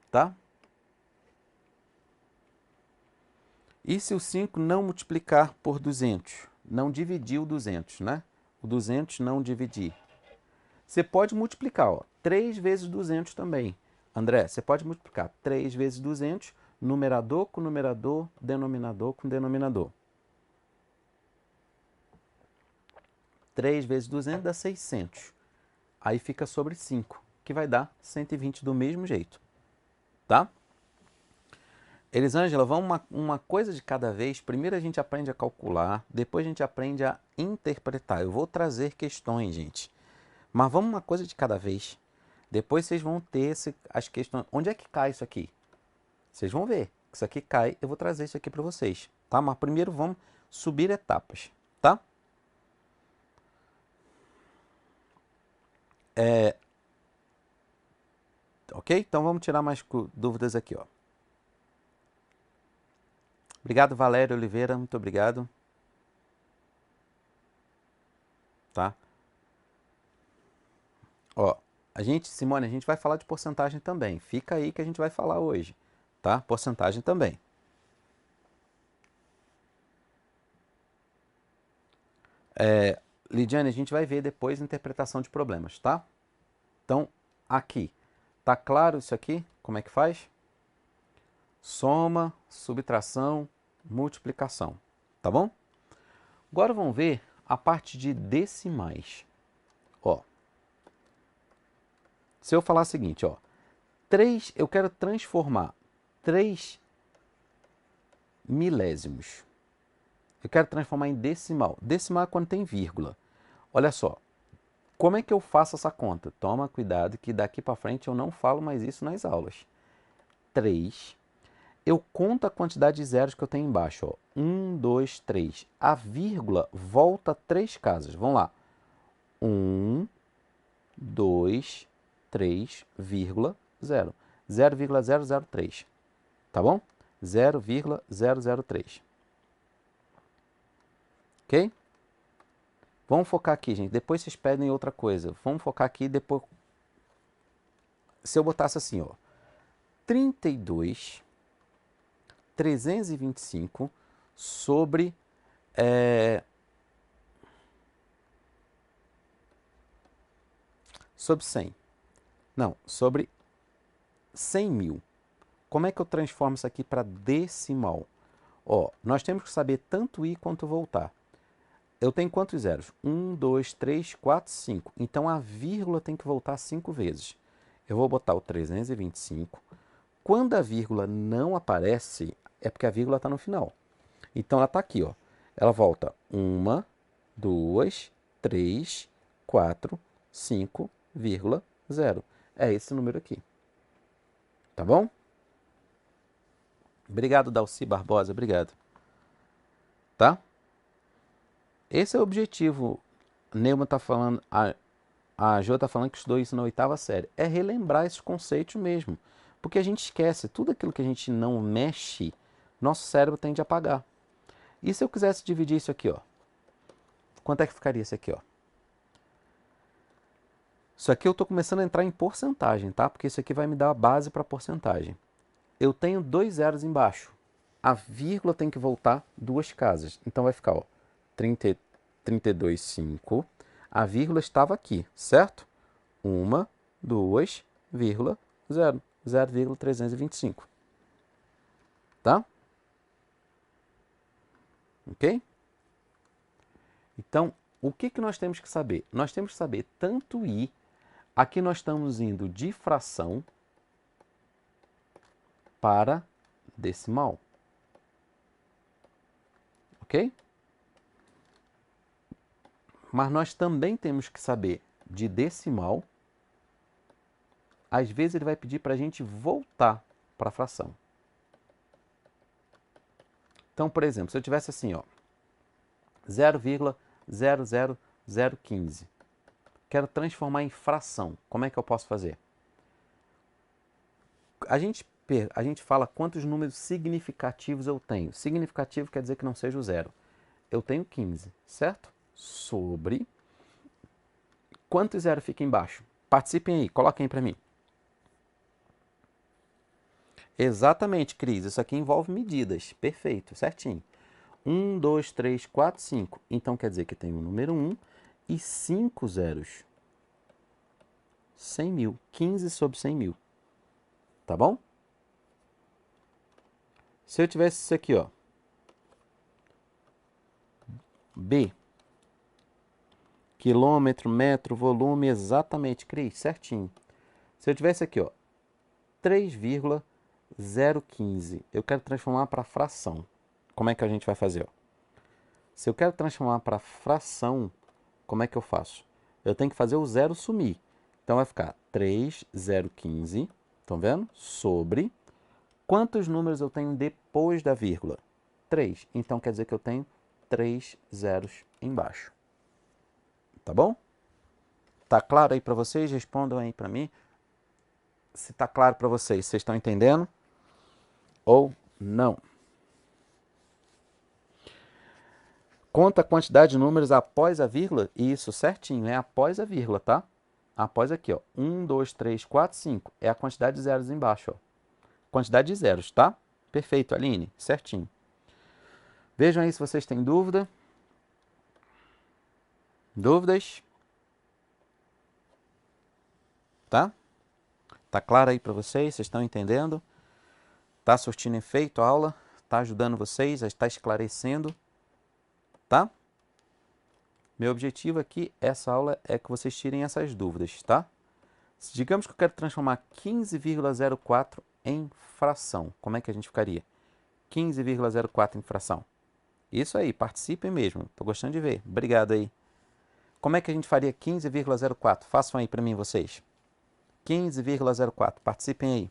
Tá? E se o 5 não multiplicar por 200? Não dividir o 200, né? o 200 não dividir. Você pode multiplicar, ó, 3 vezes 200 também. André, você pode multiplicar 3 vezes 200, numerador com numerador, denominador com denominador. 3 vezes 200 dá 600. Aí fica sobre 5, que vai dar 120 do mesmo jeito. Tá? Elisângela, vamos uma coisa de cada vez. Primeiro a gente aprende a calcular, depois a gente aprende a interpretar. Eu vou trazer questões, gente. Mas vamos uma coisa de cada vez. Depois vocês vão ter as questões. Onde é que cai isso aqui? Vocês vão ver. Isso aqui cai, eu vou trazer isso aqui para vocês. Tá? Mas primeiro vamos subir etapas. Tá? Ok? Então vamos tirar mais dúvidas aqui, ó. Obrigado, Valério Oliveira. Muito obrigado. Tá? Ó, Simone, a gente vai falar de porcentagem também. Fica aí que a gente vai falar hoje, tá? Porcentagem também. Lidiane, a gente vai ver depois a interpretação de problemas, tá? Então, aqui, tá claro isso aqui? Como é que faz? Soma, subtração, multiplicação, tá bom? Agora vamos ver a parte de decimais. Ó, se eu falar o seguinte, ó, 3, eu quero transformar 3 milésimos. Eu quero transformar em decimal. Decimal é quando tem vírgula. Olha só, como é que eu faço essa conta? Toma cuidado que daqui para frente eu não falo mais isso nas aulas. 3, eu conto a quantidade de zeros que eu tenho embaixo. Ó. 1, 2, 3. A vírgula volta 3 casas. Vamos lá. 1, 2, 3, vírgula, 0. 0,003. Tá bom? 0,003. Ok? Vamos focar aqui, gente. Depois vocês pedem outra coisa. Vamos focar aqui depois. Se eu botasse assim, ó. 32, 325 sobre... sobre 100. Não, sobre 100 mil. Como é que eu transformo isso aqui para decimal? Ó, nós temos que saber tanto ir quanto voltar. Eu tenho quantos zeros? 1, 2, 3, 4, 5. Então, a vírgula tem que voltar 5 vezes. Eu vou botar o 325. Quando a vírgula não aparece, é porque a vírgula está no final. Então, ela está aqui, ó. Ela volta 1, 2, 3, 4, 5,0. É esse número aqui. Tá bom? Obrigado, Dalci Barbosa. Obrigado. Tá? Esse é o objetivo. Neuma está falando, a Jo está falando que estudou isso na 8ª série. É relembrar esses conceitos mesmo. Porque a gente esquece. Tudo aquilo que a gente não mexe, nosso cérebro tende a apagar. E se eu quisesse dividir isso aqui, ó? Quanto é que ficaria isso aqui, ó? Isso aqui eu estou começando a entrar em porcentagem, tá? Porque isso aqui vai me dar a base para porcentagem. Eu tenho 2 zeros embaixo. A vírgula tem que voltar 2 casas. Então vai ficar, ó, 32,5. A vírgula estava aqui, certo? 1, 2, 0, 0,325. Tá? Ok? Então, o que nós temos que saber? Nós temos que saber tanto i. Aqui nós estamos indo de fração para decimal. Ok? Mas nós também temos que saber de decimal. Às vezes ele vai pedir para a gente voltar para a fração. Então, por exemplo, se eu tivesse assim, ó, 0,00015. Quero transformar em fração. Como é que eu posso fazer? A gente fala quantos números significativos eu tenho. Significativo quer dizer que não seja o zero. Eu tenho 15, certo? Sobre... Quanto zero fica embaixo? Participem aí, coloquem aí para mim. Exatamente, Cris. Isso aqui envolve medidas. Perfeito, certinho. 1, 2, 3, 4, 5. Então quer dizer que tem o número 1 e 5 zeros. 100 mil. 15 sobre 100 mil. Tá bom? Se eu tivesse isso aqui, ó. B. Quilômetro, metro, volume, exatamente, Cris, certinho. Se eu tivesse aqui, ó, 3,015, eu quero transformar para fração. Como é que a gente vai fazer? Ó? Se eu quero transformar para fração, como é que eu faço? Eu tenho que fazer o zero sumir. Então vai ficar 3,015, estão vendo? Sobre. Quantos números eu tenho depois da vírgula? 3. Então quer dizer que eu tenho 3 zeros embaixo. Tá bom? Tá claro aí para vocês? Respondam aí para mim. Se tá claro para vocês, vocês estão entendendo? Ou não? Conta a quantidade de números após a vírgula. Isso, certinho, é após a vírgula, tá? Após aqui, ó. 1, 2, 3, 4, 5. É a quantidade de zeros embaixo, ó. Quantidade de zeros, tá? Perfeito, Aline. Certinho. Vejam aí se vocês têm dúvida. Dúvidas? Tá? Tá claro aí para vocês? Vocês estão entendendo? Tá surtindo efeito a aula? Tá ajudando vocês? Está esclarecendo? Tá? Meu objetivo aqui, essa aula, é que vocês tirem essas dúvidas, tá? Digamos que eu quero transformar 15,04 em fração. Como é que a gente ficaria? 15,04 em fração. Isso aí, participem mesmo. Estou gostando de ver. Obrigado aí. Como é que a gente faria 15,04? Façam aí para mim vocês. 15,04. Participem aí.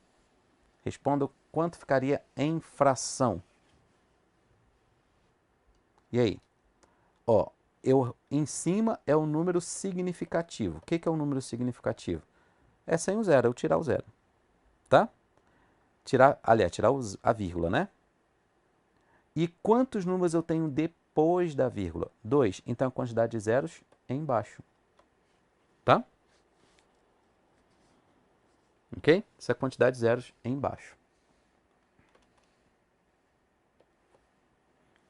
Respondam quanto ficaria em fração. E aí? Ó, em cima é o número significativo. O que é o número significativo? É sem o zero, eu tirar o zero. Tá? Aliás, tirar a vírgula, né? E quantos números eu tenho depois da vírgula? 2. Então a quantidade de zeros é embaixo. Tá? Ok? Essa é a quantidade de zeros é embaixo.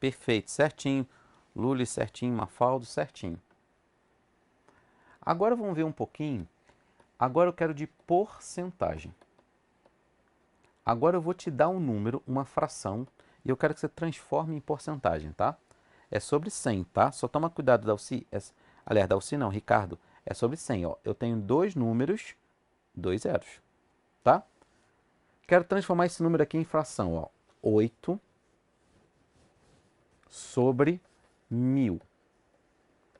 Perfeito, certinho. Luli, certinho. Mafaldo, certinho. Agora vamos ver um pouquinho. Agora eu quero de porcentagem. Agora eu vou te dar um número, uma fração, e eu quero que você transforme em porcentagem, tá? É sobre 100, tá? Só toma cuidado, Dalci. Aliás, Dalci não, Ricardo. É sobre 100, ó. Eu tenho dois números, 2 zeros, tá? Quero transformar esse número aqui em fração, ó. 8 sobre 1000.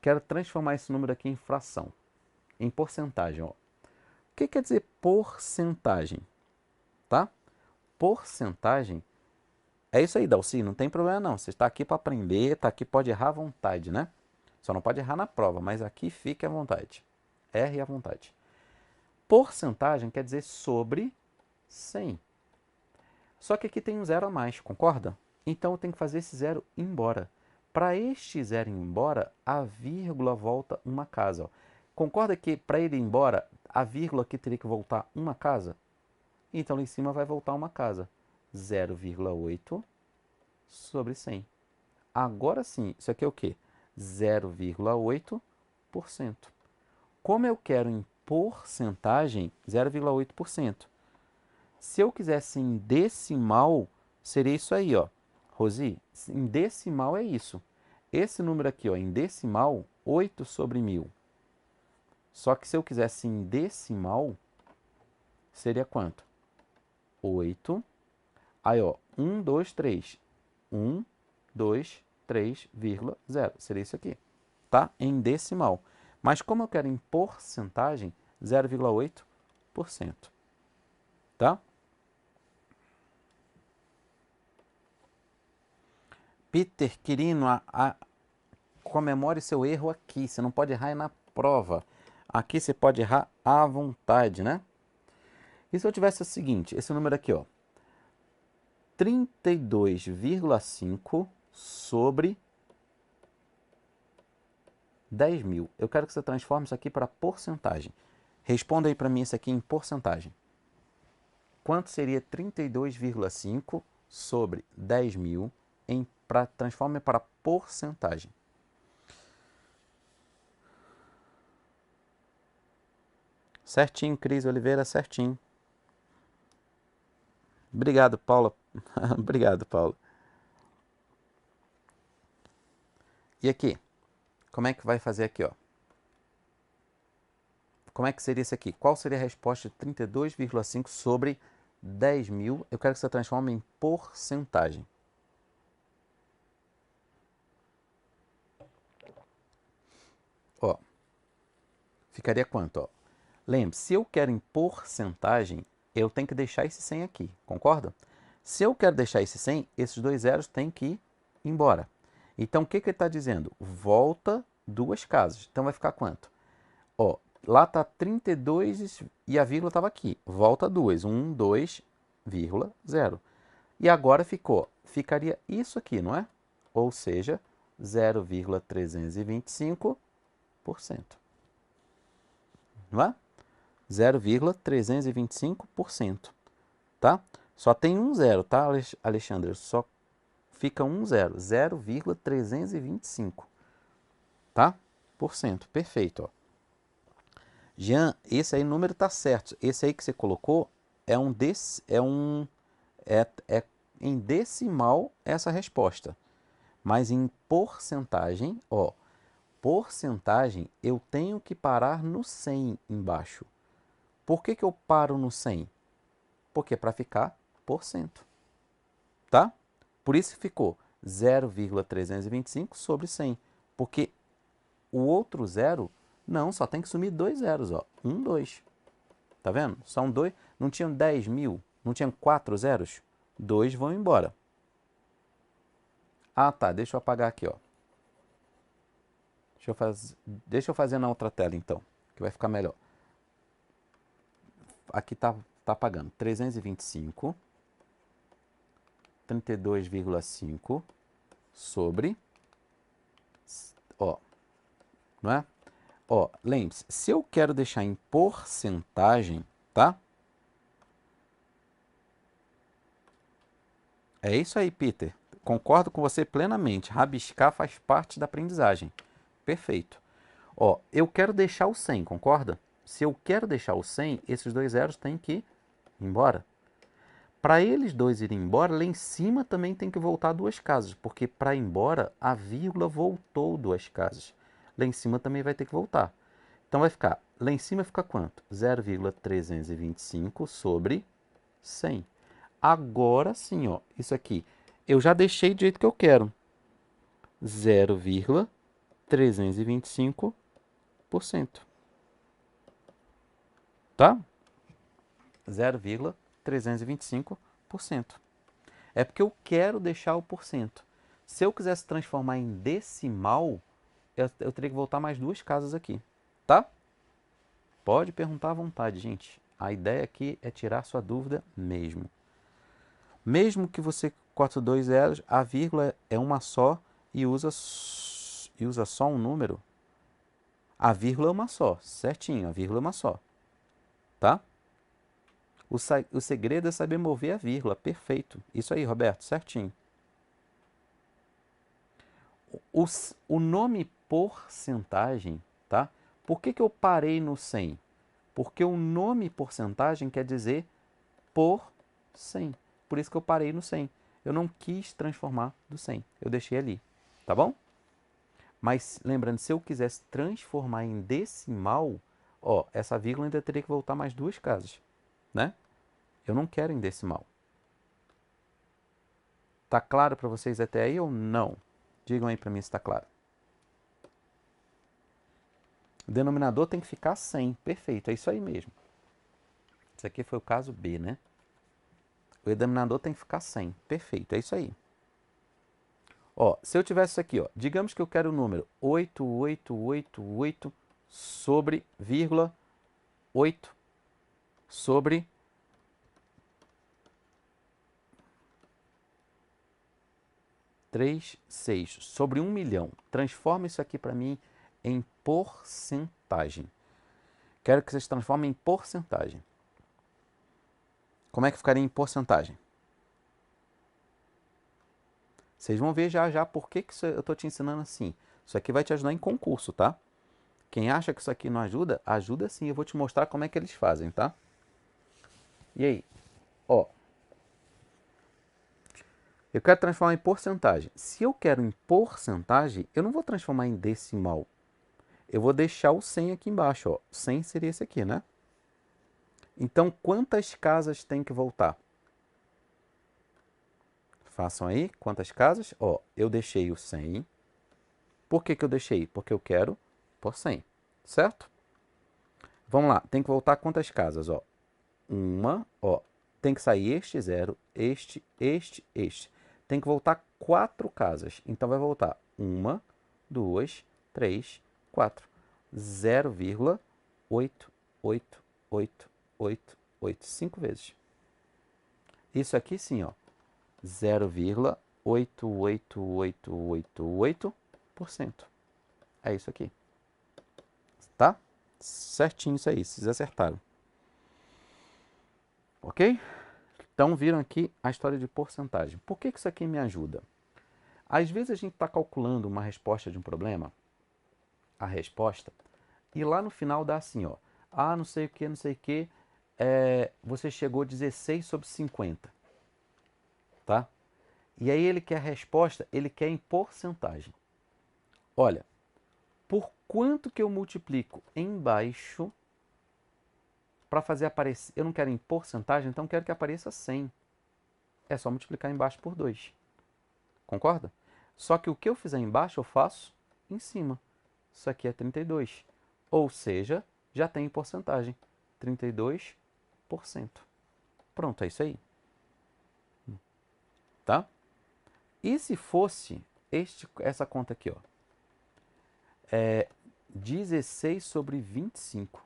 Quero transformar esse número aqui em fração, em porcentagem, ó. O que quer dizer porcentagem, tá? Porcentagem é isso aí, Dalci, não tem problema não. Você está aqui para aprender, está aqui, pode errar à vontade, né? Só não pode errar na prova, mas aqui fique à vontade. Erre à vontade. Porcentagem quer dizer sobre 100. Só que aqui tem um zero a mais, concorda? Então eu tenho que fazer esse zero ir embora. Para este zero ir embora, a vírgula volta uma casa. Ó. Concorda que para ele ir embora, a vírgula aqui teria que voltar uma casa? Então lá em cima vai voltar uma casa. 0,8 sobre 100. Agora sim, isso aqui é o quê? 0,8%. Como eu quero em porcentagem, 0,8%. Se eu quisesse em decimal, seria isso aí, ó. Rosi, em decimal é isso. Esse número aqui, ó, em decimal, 8 sobre 1000. Só que se eu quisesse em decimal, seria quanto? 8. Aí, ó, 1, 2, 3. 1, 2, 3,0. Seria isso aqui, tá? Em decimal. Mas como eu quero em porcentagem, 0,8%, tá? Peter Quirino, comemore seu erro aqui. Você não pode errar na prova. Aqui você pode errar à vontade, né? E se eu tivesse o seguinte, esse número aqui, ó. 32,5 sobre 10.000. Eu quero que você transforme isso aqui para porcentagem. Responda aí para mim isso aqui em porcentagem. Quanto seria 32,5 sobre 10.000 transforme para porcentagem? Certinho, Cris Oliveira, certinho. Obrigado, Paula. Obrigado, Paula. E aqui? Como é que vai fazer aqui, ó? Como é que seria isso aqui? Qual seria a resposta de 32,5 sobre 10.000? Eu quero que você transforme em porcentagem. Ó, ficaria quanto? Ó? Lembre, se eu quero em porcentagem, eu tenho que deixar esse 100 aqui, concorda? Se eu quero deixar esse 100, esses dois zeros têm que ir embora. Então, o que ele está dizendo? Volta duas casas. Então, vai ficar quanto? Ó, lá está 32 e a vírgula estava aqui. Volta duas. 1, 2, vírgula, 0. E agora ficaria isso aqui, não é? Ou seja, 0,325%. Não é? 0,325%. Tá? Só tem um zero, tá, Alexandre? Só fica um zero. 0,325. Tá? Por cento. Perfeito, ó. Jean, esse aí número tá certo. Esse aí que você colocou é em decimal essa resposta. Mas em porcentagem, ó, porcentagem eu tenho que parar no 100 embaixo. Por que eu paro no 100? Porque é para ficar por cento. Tá? Por isso que ficou 0,325 sobre 100. Porque o outro zero, não, só tem que sumir dois zeros, ó. 1, 2. Tá vendo? São dois. Não tinham 10.000? Não tinham 4 zeros? 2 vão embora. Ah, tá. Deixa eu apagar aqui, ó. Deixa eu fazer na outra tela, então, que vai ficar melhor. Aqui tá apagando. 325, 32,5 sobre, ó, não é? Ó, lembre-se, se eu quero deixar em porcentagem, tá? É isso aí, Peter. Concordo com você plenamente. Rabiscar faz parte da aprendizagem. Perfeito. Ó, eu quero deixar o 100, concorda? Se eu quero deixar o 100, esses dois zeros têm que ir embora. Para eles dois irem embora, lá em cima também tem que voltar duas casas, porque para ir embora, a vírgula voltou duas casas. Lá em cima também vai ter que voltar. Então vai ficar, lá em cima fica quanto? 0,325 sobre 100. Agora sim, ó, isso aqui, eu já deixei do jeito que eu quero. 0,325%. Tá? 0,325%. É porque eu quero deixar o porcento. Se eu quisesse transformar em decimal, eu teria que voltar mais duas casas aqui. Tá? Pode perguntar à vontade, gente. A ideia aqui é tirar sua dúvida mesmo. Mesmo que você corte dois zeros, a vírgula é uma só e usa só um número. A vírgula é uma só, certinho, a vírgula é uma só. Tá? O segredo é saber mover a vírgula, perfeito. Isso aí, Roberto, certinho. O nome porcentagem, tá? Por que eu parei no 100? Porque o nome porcentagem quer dizer por 100. Por isso que eu parei no 100. Eu não quis transformar do 100. Eu deixei ali, tá bom? Mas lembrando, se eu quisesse transformar em decimal, ó, essa vírgula ainda teria que voltar mais duas casas, né? Eu não quero em decimal. Tá claro para vocês até aí ou não? Digam aí para mim se está claro. O denominador tem que ficar 100. Perfeito, é isso aí mesmo. Esse aqui foi o caso B, né? O denominador tem que ficar 100. Perfeito, é isso aí. Ó, se eu tivesse isso aqui, ó, digamos que eu quero o número 8888 sobre vírgula 8 sobre 36 sobre 1 milhão. Transforma isso aqui para mim em porcentagem. Quero que vocês transformem em porcentagem. Como é que ficaria em porcentagem? Vocês vão ver já já por que eu estou te ensinando assim. Isso aqui vai te ajudar em concurso, tá? Quem acha que isso aqui não ajuda, ajuda sim. Eu vou te mostrar como é que eles fazem, tá? E aí? Ó, eu quero transformar em porcentagem. Se eu quero em porcentagem, eu não vou transformar em decimal. Eu vou deixar o 100 aqui embaixo, ó. 100 seria esse aqui, né? Então, quantas casas tem que voltar? Façam aí, quantas casas? Ó, eu deixei o 100. Por que que eu deixei? Porque eu quero por 100, certo? Vamos lá, tem que voltar quantas casas, ó? Uma, ó. Tem que sair este zero, este. Tem que voltar 4 casas. Então, vai voltar 1, 2, 3, 4. 0,88888. 5 vezes. Isso aqui sim, ó. 0,88888%. É isso aqui. Tá? Certinho isso aí, vocês acertaram. Ok? Então viram aqui a história de porcentagem. Por que isso aqui me ajuda? Às vezes a gente está calculando uma resposta de um problema, a resposta, e lá no final dá assim, ó. Ah, não sei o que, não sei o que, você chegou 16 sobre 50. Tá? E aí ele quer a resposta, ele quer em porcentagem. Olha, por quanto que eu multiplico embaixo para fazer aparecer... Eu não quero em porcentagem, então quero que apareça 100. É só multiplicar embaixo por 2. Concorda? Só que o que eu fizer embaixo, eu faço em cima. Isso aqui é 32. Ou seja, já tem em porcentagem. 32%. Pronto, é isso aí. Tá? E se fosse essa conta aqui, ó. 16 sobre 25.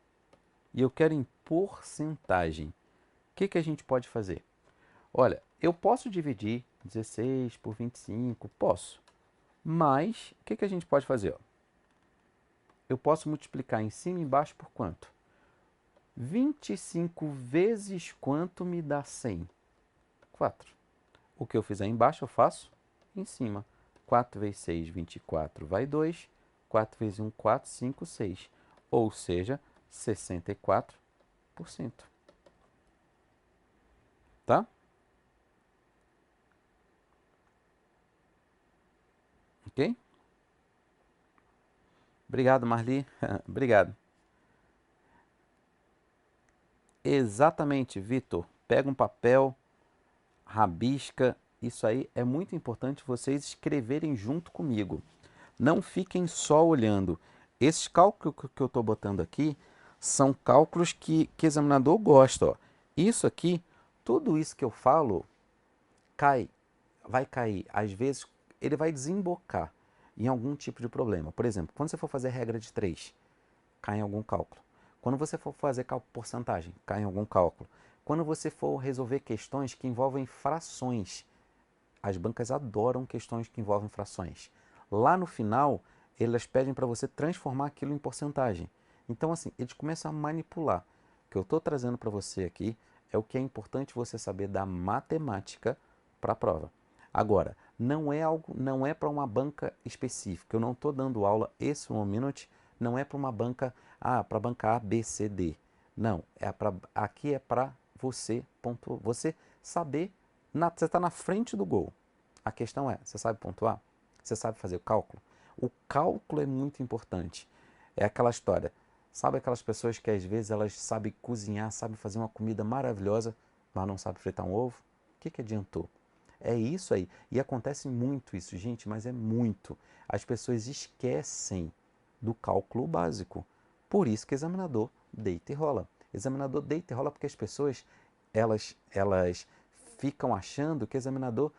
E eu quero em porcentagem. O que a gente pode fazer? Olha, eu posso dividir 16 por 25, posso. Mas, o que a gente pode fazer? Ó? Eu posso multiplicar em cima e embaixo por quanto? 25 vezes quanto me dá 100? 4. O que eu fizer embaixo, eu faço em cima. 4 vezes 6, 24, vai 2. 4 vezes 1, 4, 5, 6. Ou seja, 64%. Tá? Ok? Obrigado, Marli. Obrigado. Exatamente, Vitor. Pega um papel, rabisca. Isso aí é muito importante vocês escreverem junto comigo. Não fiquem só olhando. Esses cálculos que eu estou botando aqui são cálculos que o examinador gosta. Ó. Isso aqui, tudo isso que eu falo, vai cair. Às vezes, ele vai desembocar em algum tipo de problema. Por exemplo, quando você for fazer regra de 3, cai em algum cálculo. Quando você for fazer cálculo de porcentagem, cai em algum cálculo. Quando você for resolver questões que envolvem frações, as bancas adoram questões que envolvem frações. Lá no final, elas pedem para você transformar aquilo em porcentagem. Então, assim, eles começam a manipular. O que eu estou trazendo para você aqui é o que é importante você saber da matemática para a prova. Agora, não é para uma banca específica. Eu não estou dando aula esse 1 Minute, não é para uma banca, para banca A, B, C, D. Não, aqui é para você, você saber, você está na frente do gol. A questão é, você sabe pontuar? Você sabe fazer o cálculo? O cálculo é muito importante. É aquela história. Sabe aquelas pessoas que às vezes elas sabem cozinhar, sabem fazer uma comida maravilhosa, mas não sabem fritar um ovo? O que adiantou? É isso aí. E acontece muito isso, gente, mas é muito. As pessoas esquecem do cálculo básico. Por isso que examinador deita e rola. Examinador deita e rola porque as pessoas, elas ficam achando que examinador,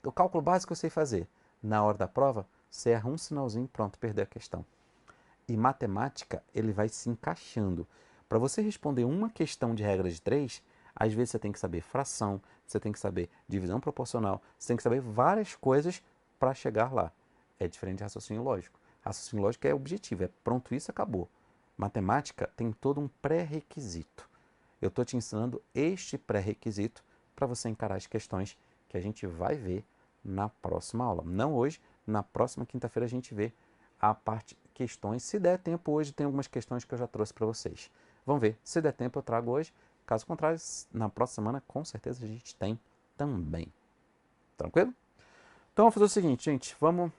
o cálculo básico eu sei fazer. Na hora da prova, você erra um sinalzinho, pronto, perdeu a questão. E matemática, ele vai se encaixando. Para você responder uma questão de regra de 3, às vezes você tem que saber fração, você tem que saber divisão proporcional, você tem que saber várias coisas para chegar lá. É diferente de raciocínio lógico. Raciocínio lógico é objetivo, é pronto isso, acabou. Matemática tem todo um pré-requisito. Eu estou te ensinando este pré-requisito para você encarar as questões que a gente vai ver na próxima aula. Não hoje, na próxima quinta-feira a gente vê a parte questões. Se der tempo hoje, tem algumas questões que eu já trouxe para vocês. Vamos ver. Se der tempo, eu trago hoje. Caso contrário, na próxima semana, com certeza, a gente tem também. Tranquilo? Então, vamos fazer o seguinte, gente. Vamos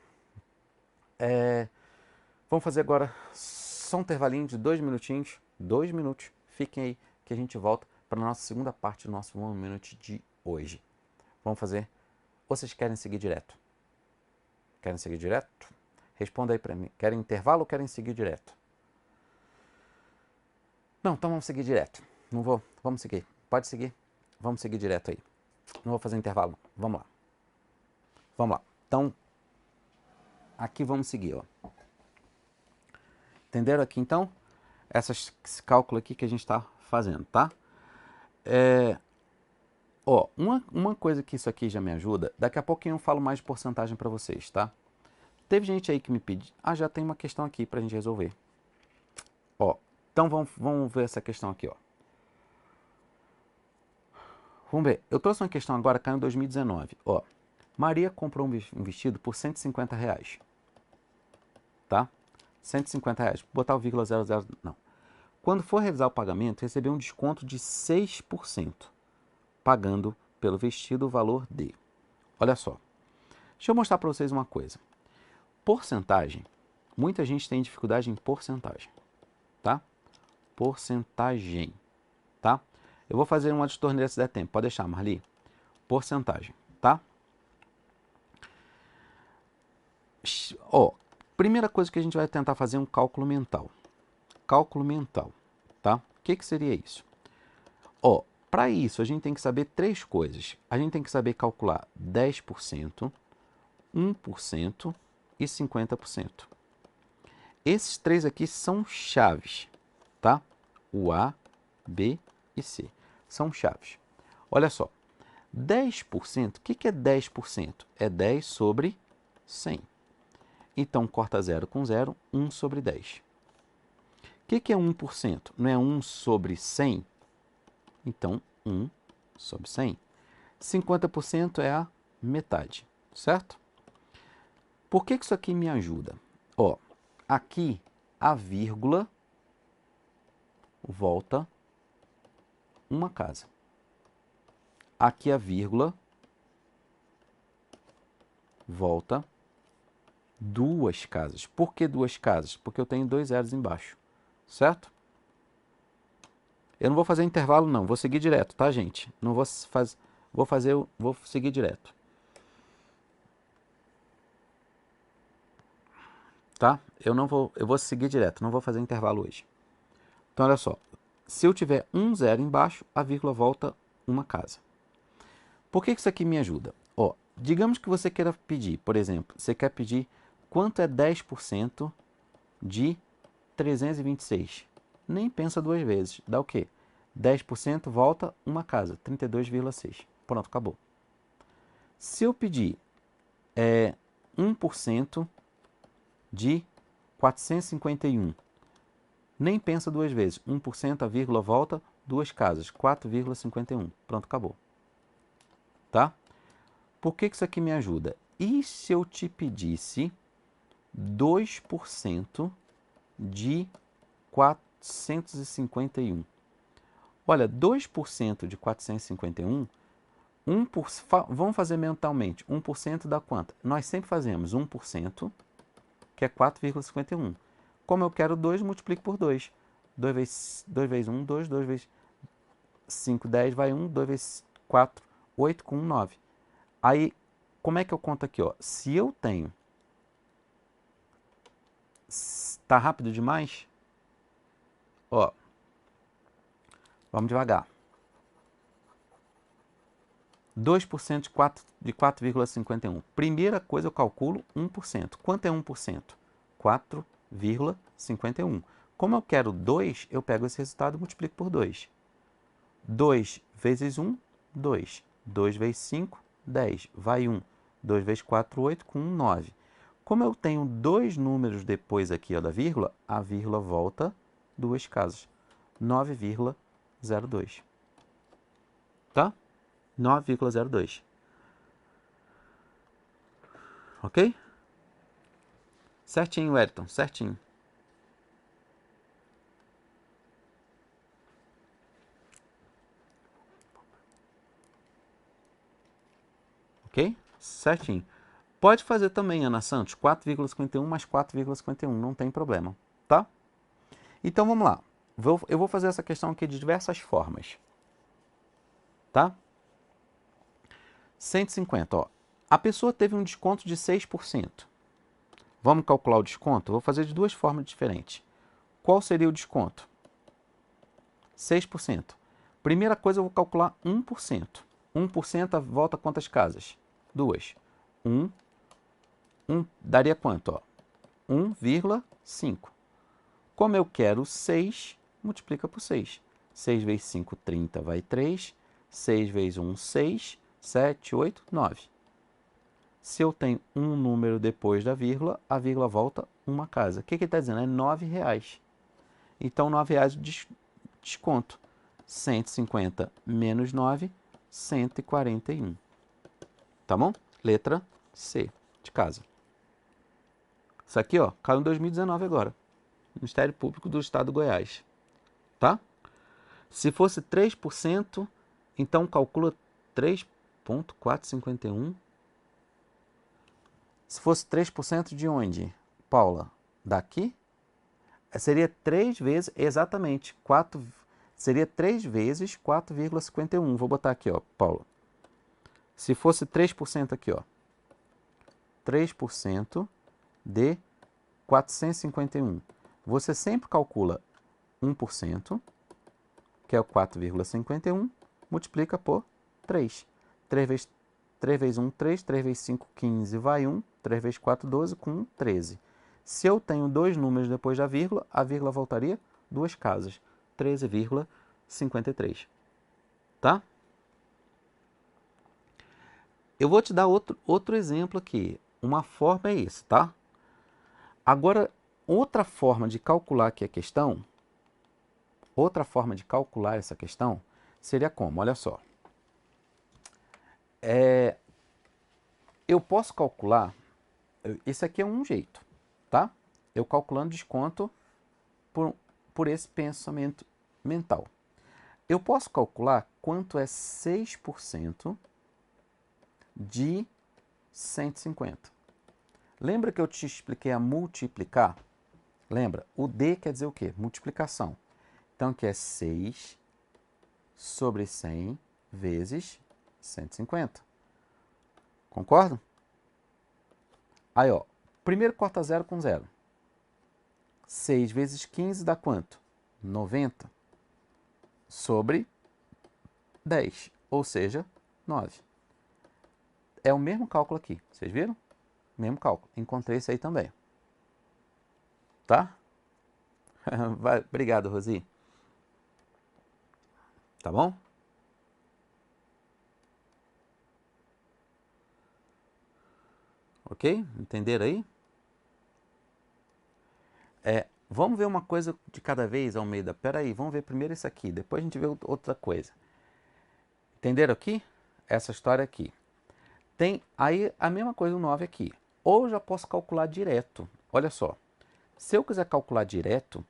fazer agora só um intervalinho de 2 minutinhos. 2 minutos. Fiquem aí que a gente volta para a nossa segunda parte do nosso 1 Minute de hoje. Vamos fazer. Ou vocês querem seguir direto? Querem seguir direto? Responda aí para mim. Querem intervalo ou querem seguir direto? Não, então vamos seguir direto. Não vou. Vamos seguir. Pode seguir. Vamos seguir direto aí. Não vou fazer intervalo. Vamos lá. Vamos lá. Então, aqui vamos seguir, ó. Entenderam aqui, então? Esse cálculo aqui que a gente está fazendo, tá? Ó, uma coisa que isso aqui já me ajuda, daqui a pouquinho eu falo mais de porcentagem para vocês, tá? Teve gente aí que me pediu, já tem uma questão aqui pra gente resolver. Ó, então vamos ver essa questão aqui, ó. Vamos ver, eu trouxe uma questão agora, caiu em 2019, ó. Maria comprou um vestido por R$150, tá? R$150, vou botar o vírgula 00, não. Quando for realizar o pagamento, recebeu um desconto de 6%, pagando pelo vestido o valor de... Olha só, deixa eu mostrar para vocês uma coisa. Porcentagem, muita gente tem dificuldade em porcentagem, tá? Porcentagem, tá? Eu vou fazer uma de torneira se der tempo, pode deixar, Marli. Porcentagem, tá? Ó, primeira coisa que a gente vai tentar fazer é um cálculo mental. Cálculo mental, tá? O que seria isso? Ó, para isso a gente tem que saber 3 coisas. A gente tem que saber calcular 10%, 1% e 50%. Esses 3 aqui são chaves, tá? O A, B e C são chaves. Olha só, 10%, o que é 10%? É 10 sobre 100. Então, corta 0 com 0, 1 sobre 10. O que é 1%? Não é 1 sobre 100? Então, 1 sobre 100. 50% é a metade, certo? Por que isso aqui me ajuda? Ó, aqui a vírgula volta uma casa. Aqui a vírgula volta 2 casas. Por que 2 casas? Porque eu tenho 2 zeros embaixo, certo? Eu não vou fazer intervalo não, vou seguir direto, tá, gente? Não vou vou seguir direto. Tá? Eu vou seguir direto, não vou fazer intervalo hoje. Então, olha só. Se eu tiver um zero embaixo, a vírgula volta uma casa. Por que isso aqui me ajuda? Ó, digamos que você queira pedir, por exemplo, você quer pedir quanto é 10% de 326. Nem pensa 2 vezes. Dá o quê? 10% volta uma casa, 32,6. Pronto, acabou. Se eu pedir 1% de 451, nem pensa 2 vezes. 1% a vírgula volta 2 casas, 4,51. Pronto, acabou. Tá? Por que isso aqui me ajuda? E se eu te pedisse 2% de 451? Olha, 2% de 451, vamos fazer mentalmente. 1% dá quanto? Nós sempre fazemos 1%, que é 4,51. Como eu quero 2, multiplico por 2. 2 vezes 1, 2. 2 vezes 5, 10, vai 1. 2 vezes 4, 8, com 1, 9. Aí, como é que eu conto aqui? Ó? Se eu tenho... Tá rápido demais? Ó, vamos devagar. 2% de 4,51. Primeira coisa, eu calculo 1%. Quanto é 1%? 4,51. Como eu quero 2, eu pego esse resultado e multiplico por 2. 2 vezes 1, 2. 2 vezes 5, 10. Vai 1. 2 vezes 4, 8. Com 1, 9. Como eu tenho 2 números depois aqui ó, da vírgula, a vírgula volta 2 casas. 9,02. Tá? 9,02. Ok? Certinho, Wellington, certinho. Ok? Certinho. Pode fazer também, Ana Santos, 4,51 mais 4,51, não tem problema, tá? Então vamos lá. Eu vou fazer essa questão aqui de diversas formas, tá? 150, ó. A pessoa teve um desconto de 6%. Vamos calcular o desconto? Vou fazer de duas formas diferentes. Qual seria o desconto? 6%. Primeira coisa, eu vou calcular 1%. 1% volta quantas casas? 2. 1 daria quanto? Ó? 1,5. Como eu quero 6, multiplica por 6. 6 vezes 5, 30, vai 3. 6 vezes 1, 6. 7, 8, 9. Se eu tenho um número depois da vírgula, a vírgula volta uma casa. O que ele está dizendo? É R$9. Então, R$9 de desconto. 150 menos 9, 141. Tá bom? Letra C, de casa. Isso aqui, ó, caiu em 2019 agora. Ministério Público do Estado de Goiás. Tá? Se fosse 3%, então calcula 3,451. Se fosse 3% de onde, Paula? Daqui? Seria 3 vezes, exatamente, 4, seria 3 vezes 4,51. Vou botar aqui, ó, Paula. Se fosse 3% aqui, ó. 3% de 451. Você sempre calcula 1%, que é o 4,51, multiplica por 3. 3 vezes 1, 3. 3 vezes 5, 15, vai 1. 3 vezes 4, 12, com 1, 13. Se eu tenho dois números depois da vírgula, a vírgula voltaria duas casas. 13,53. Tá? Eu vou te dar outro exemplo aqui. Uma forma é isso, tá? Agora, outra forma de calcular aqui a questão, outra forma de calcular essa questão seria como? Olha só. Eu posso calcular, esse aqui é um jeito, tá? Eu calculando desconto por esse pensamento mental. Eu posso calcular quanto é 6% de 150. Lembra que eu te expliquei a multiplicar? Lembra? O D quer dizer o quê? Multiplicação. Então, aqui é 6 sobre 100 vezes 150. Concorda? Aí, ó. Primeiro corta 0 com 0. 6 vezes 15 dá quanto? 90. Sobre 10. Ou seja, 9. É o mesmo cálculo aqui. Vocês viram? Mesmo cálculo. Encontrei isso aí também. Tá? Obrigado, Rosi. Tá bom? Ok? Entenderam aí? Vamos ver uma coisa de cada vez, Almeida. Pera aí, vamos ver primeiro isso aqui, depois a gente vê outra coisa. Entenderam aqui? Essa história aqui. Tem aí a mesma coisa o 9 aqui. Ou eu já posso calcular direto. Olha só. Se eu quiser calcular direto,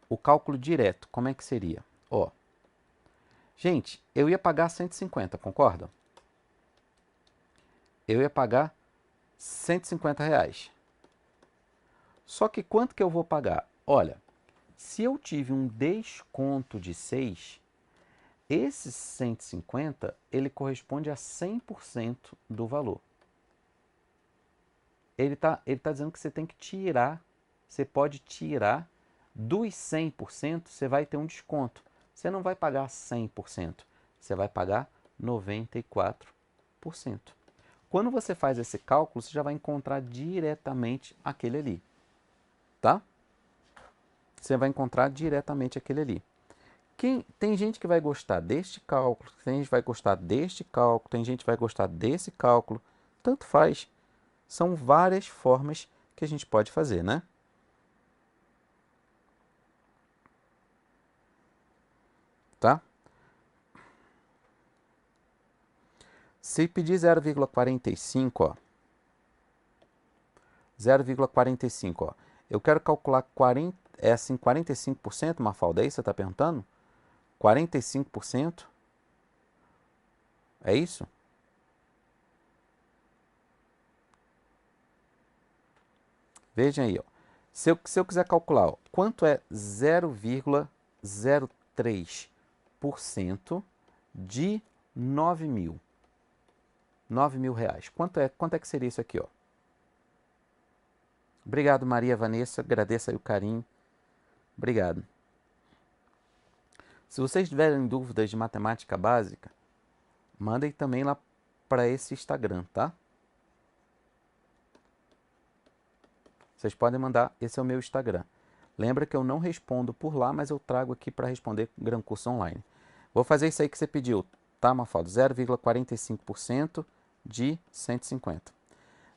o cálculo direto, como é que seria? Ó. Gente, eu ia pagar 150, concorda? Eu ia pagar 150 reais. Só que quanto que eu vou pagar? Olha, se eu tive um desconto de 6, esse 150, ele corresponde a 100% do valor. Ele tá dizendo que você tem que tirar, você pode tirar dos 100%, você vai ter um desconto. Você não vai pagar 100%, você vai pagar 94%. Quando você faz esse cálculo, você já vai encontrar diretamente aquele ali. Tá? Você vai encontrar diretamente aquele ali. Tem gente que vai gostar deste cálculo, tem gente que vai gostar deste cálculo, tem gente que vai gostar desse cálculo. Tanto faz. São várias formas que a gente pode fazer, né? Tá? Se pedir 0,45, ó. 0,45, ó. Eu quero calcular 40, é assim 45%, Mafalda, é isso que você está perguntando? 45%? É isso? Vejam aí, ó. Se eu quiser calcular, ó, quanto é 0,03% de 9 mil? 9 mil reais. Quanto é que seria isso aqui, ó? Obrigado, Maria Vanessa. Agradeço aí o carinho. Obrigado. Se vocês tiverem dúvidas de matemática básica, mandem também lá para esse Instagram, tá? Vocês podem mandar, esse é o meu Instagram. Lembra que eu não respondo por lá, mas eu trago aqui para responder Gran Curso Online. Vou fazer isso aí que você pediu, tá, Mafalda? 0,45% de 150.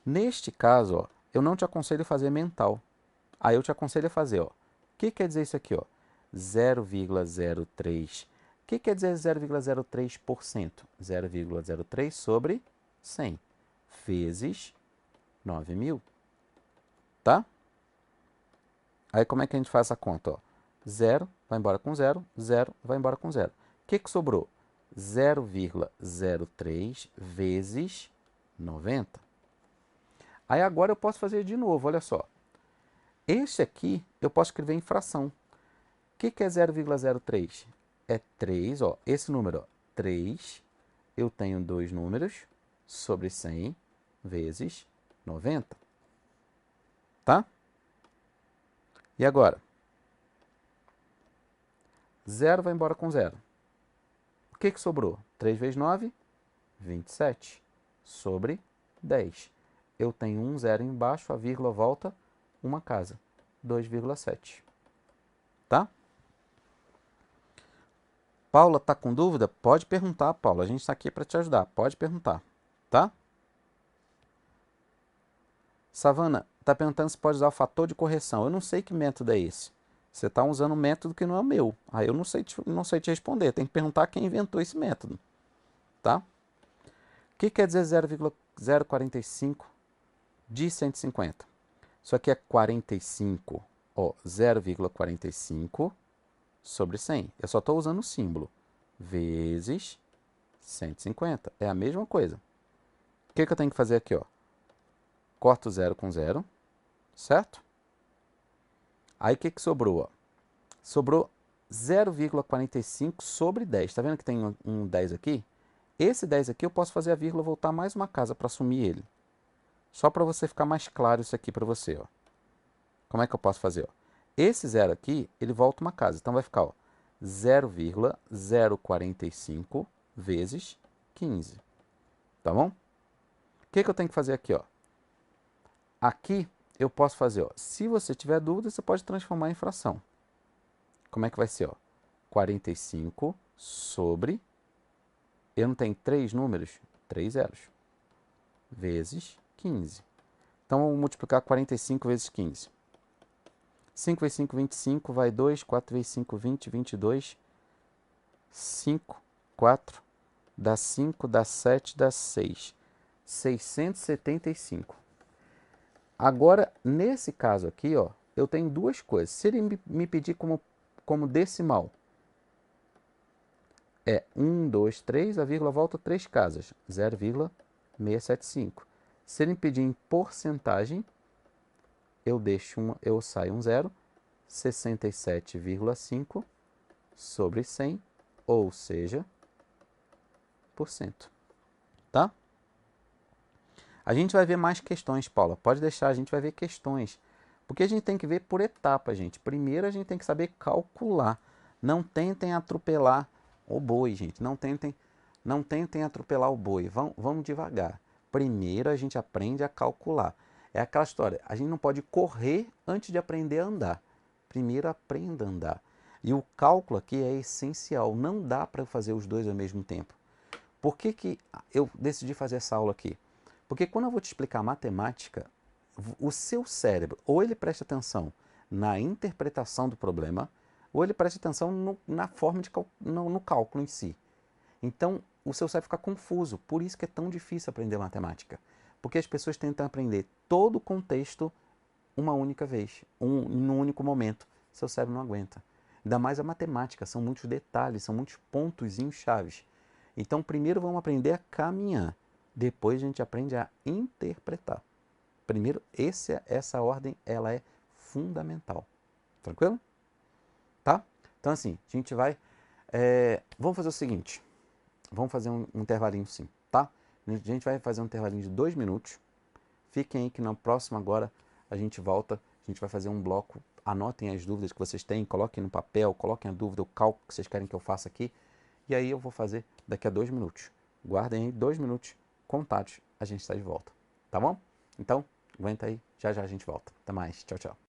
Neste caso, ó, eu não te aconselho a fazer mental. Aí eu te aconselho a fazer, ó. O que quer dizer isso aqui, ó? 0,03. O que quer dizer 0,03%? 0,03 sobre 100 vezes 9 mil. Tá? Aí como é que a gente faz essa conta? Ó? 0 vai embora com 0, 0 vai embora com 0. O que sobrou? 0,03 vezes 90. Aí agora eu posso fazer de novo, olha só. Este aqui eu posso escrever em fração. O que é 0,03? É 3, ó, esse número, ó, 3, eu tenho dois números sobre 100 vezes 90. Tá? E agora? 0 vai embora com 0. O que sobrou? 3 vezes 9, 27, sobre 10. Eu tenho um zero embaixo, a vírgula volta uma casa, 2,7. Tá? Paula, está com dúvida? Pode perguntar, Paula. A gente está aqui para te ajudar. Pode perguntar, tá? Savana, está perguntando se pode usar o fator de correção. Eu não sei que método é esse. Você está usando um método que não é o meu. Aí eu não sei te responder. Tem que perguntar quem inventou esse método, tá? O que quer dizer 0,045 de 150? Isso aqui é 45, ó, 0,45 sobre 100. Eu só estou usando o símbolo. Vezes 150. É a mesma coisa. O que eu tenho que fazer aqui, ó? Corto 0 com 0, certo? Aí o que sobrou, ó? Sobrou 0,45 sobre 10. Tá vendo que tem um 10 aqui? Esse 10 aqui eu posso fazer a vírgula voltar mais uma casa para assumir ele. Só para você ficar mais claro isso aqui para você, ó. Como é que eu posso fazer, ó? Esse 0 aqui, ele volta uma casa. Então vai ficar, ó, 0,045 vezes 15. Tá bom? O que eu tenho que fazer aqui, ó? Aqui eu posso fazer, ó, se você tiver dúvida, você pode transformar em fração. Como é que vai ser, ó? 45 sobre, eu não tenho 3 números? 3 zeros, vezes 15. Então, vamos multiplicar 45 vezes 15. 5 vezes 5, 25, vai 2. 4 vezes 5, 20, 22. 5, 4, dá 5, dá 7, dá 6. 675. Agora, nesse caso aqui, ó, eu tenho duas coisas. Se ele me pedir como decimal, é 1, 2, 3, a vírgula volta 3 casas, 0,675. Se ele me pedir em porcentagem, eu saio um zero, 67,5 sobre 100, ou seja, por cento. Tá? A gente vai ver mais questões, Paula. Pode deixar, a gente vai ver questões. Porque a gente tem que ver por etapa, gente. Primeiro a gente tem que saber calcular. Não tentem atropelar o boi, gente. Não tentem atropelar o boi. Vamos devagar. Primeiro a gente aprende a calcular. É aquela história. A gente não pode correr antes de aprender a andar. Primeiro aprenda a andar. E o cálculo aqui é essencial. Não dá para fazer os dois ao mesmo tempo. Por que eu decidi fazer essa aula aqui? Porque quando eu vou te explicar matemática, o seu cérebro, ou ele presta atenção na interpretação do problema, ou ele presta atenção na forma no cálculo em si. Então, o seu cérebro fica confuso. Por isso que é tão difícil aprender matemática. Porque as pessoas tentam aprender todo o contexto uma única vez, num único momento. Seu cérebro não aguenta. Ainda mais a matemática, são muitos detalhes, são muitos pontozinhos chaves. Então, primeiro vamos aprender a caminhar. Depois a gente aprende a interpretar. primeiro, essa ordem ela é fundamental. Tranquilo? Tá? Então assim, a gente vai... vamos fazer o seguinte. Vamos fazer um intervalinho sim, tá? A gente vai fazer um intervalinho de 2 minutos. Fiquem aí que na próxima agora a gente volta. A gente vai fazer um bloco. Anotem as dúvidas que vocês têm, coloquem no papel, coloquem a dúvida, o cálculo que vocês querem que eu faça aqui. E aí eu vou fazer daqui a 2 minutos. Guardem aí 2 minutos contados. A gente está de volta. Tá bom? Então, aguenta aí. Já já a gente volta. Até mais. Tchau, tchau.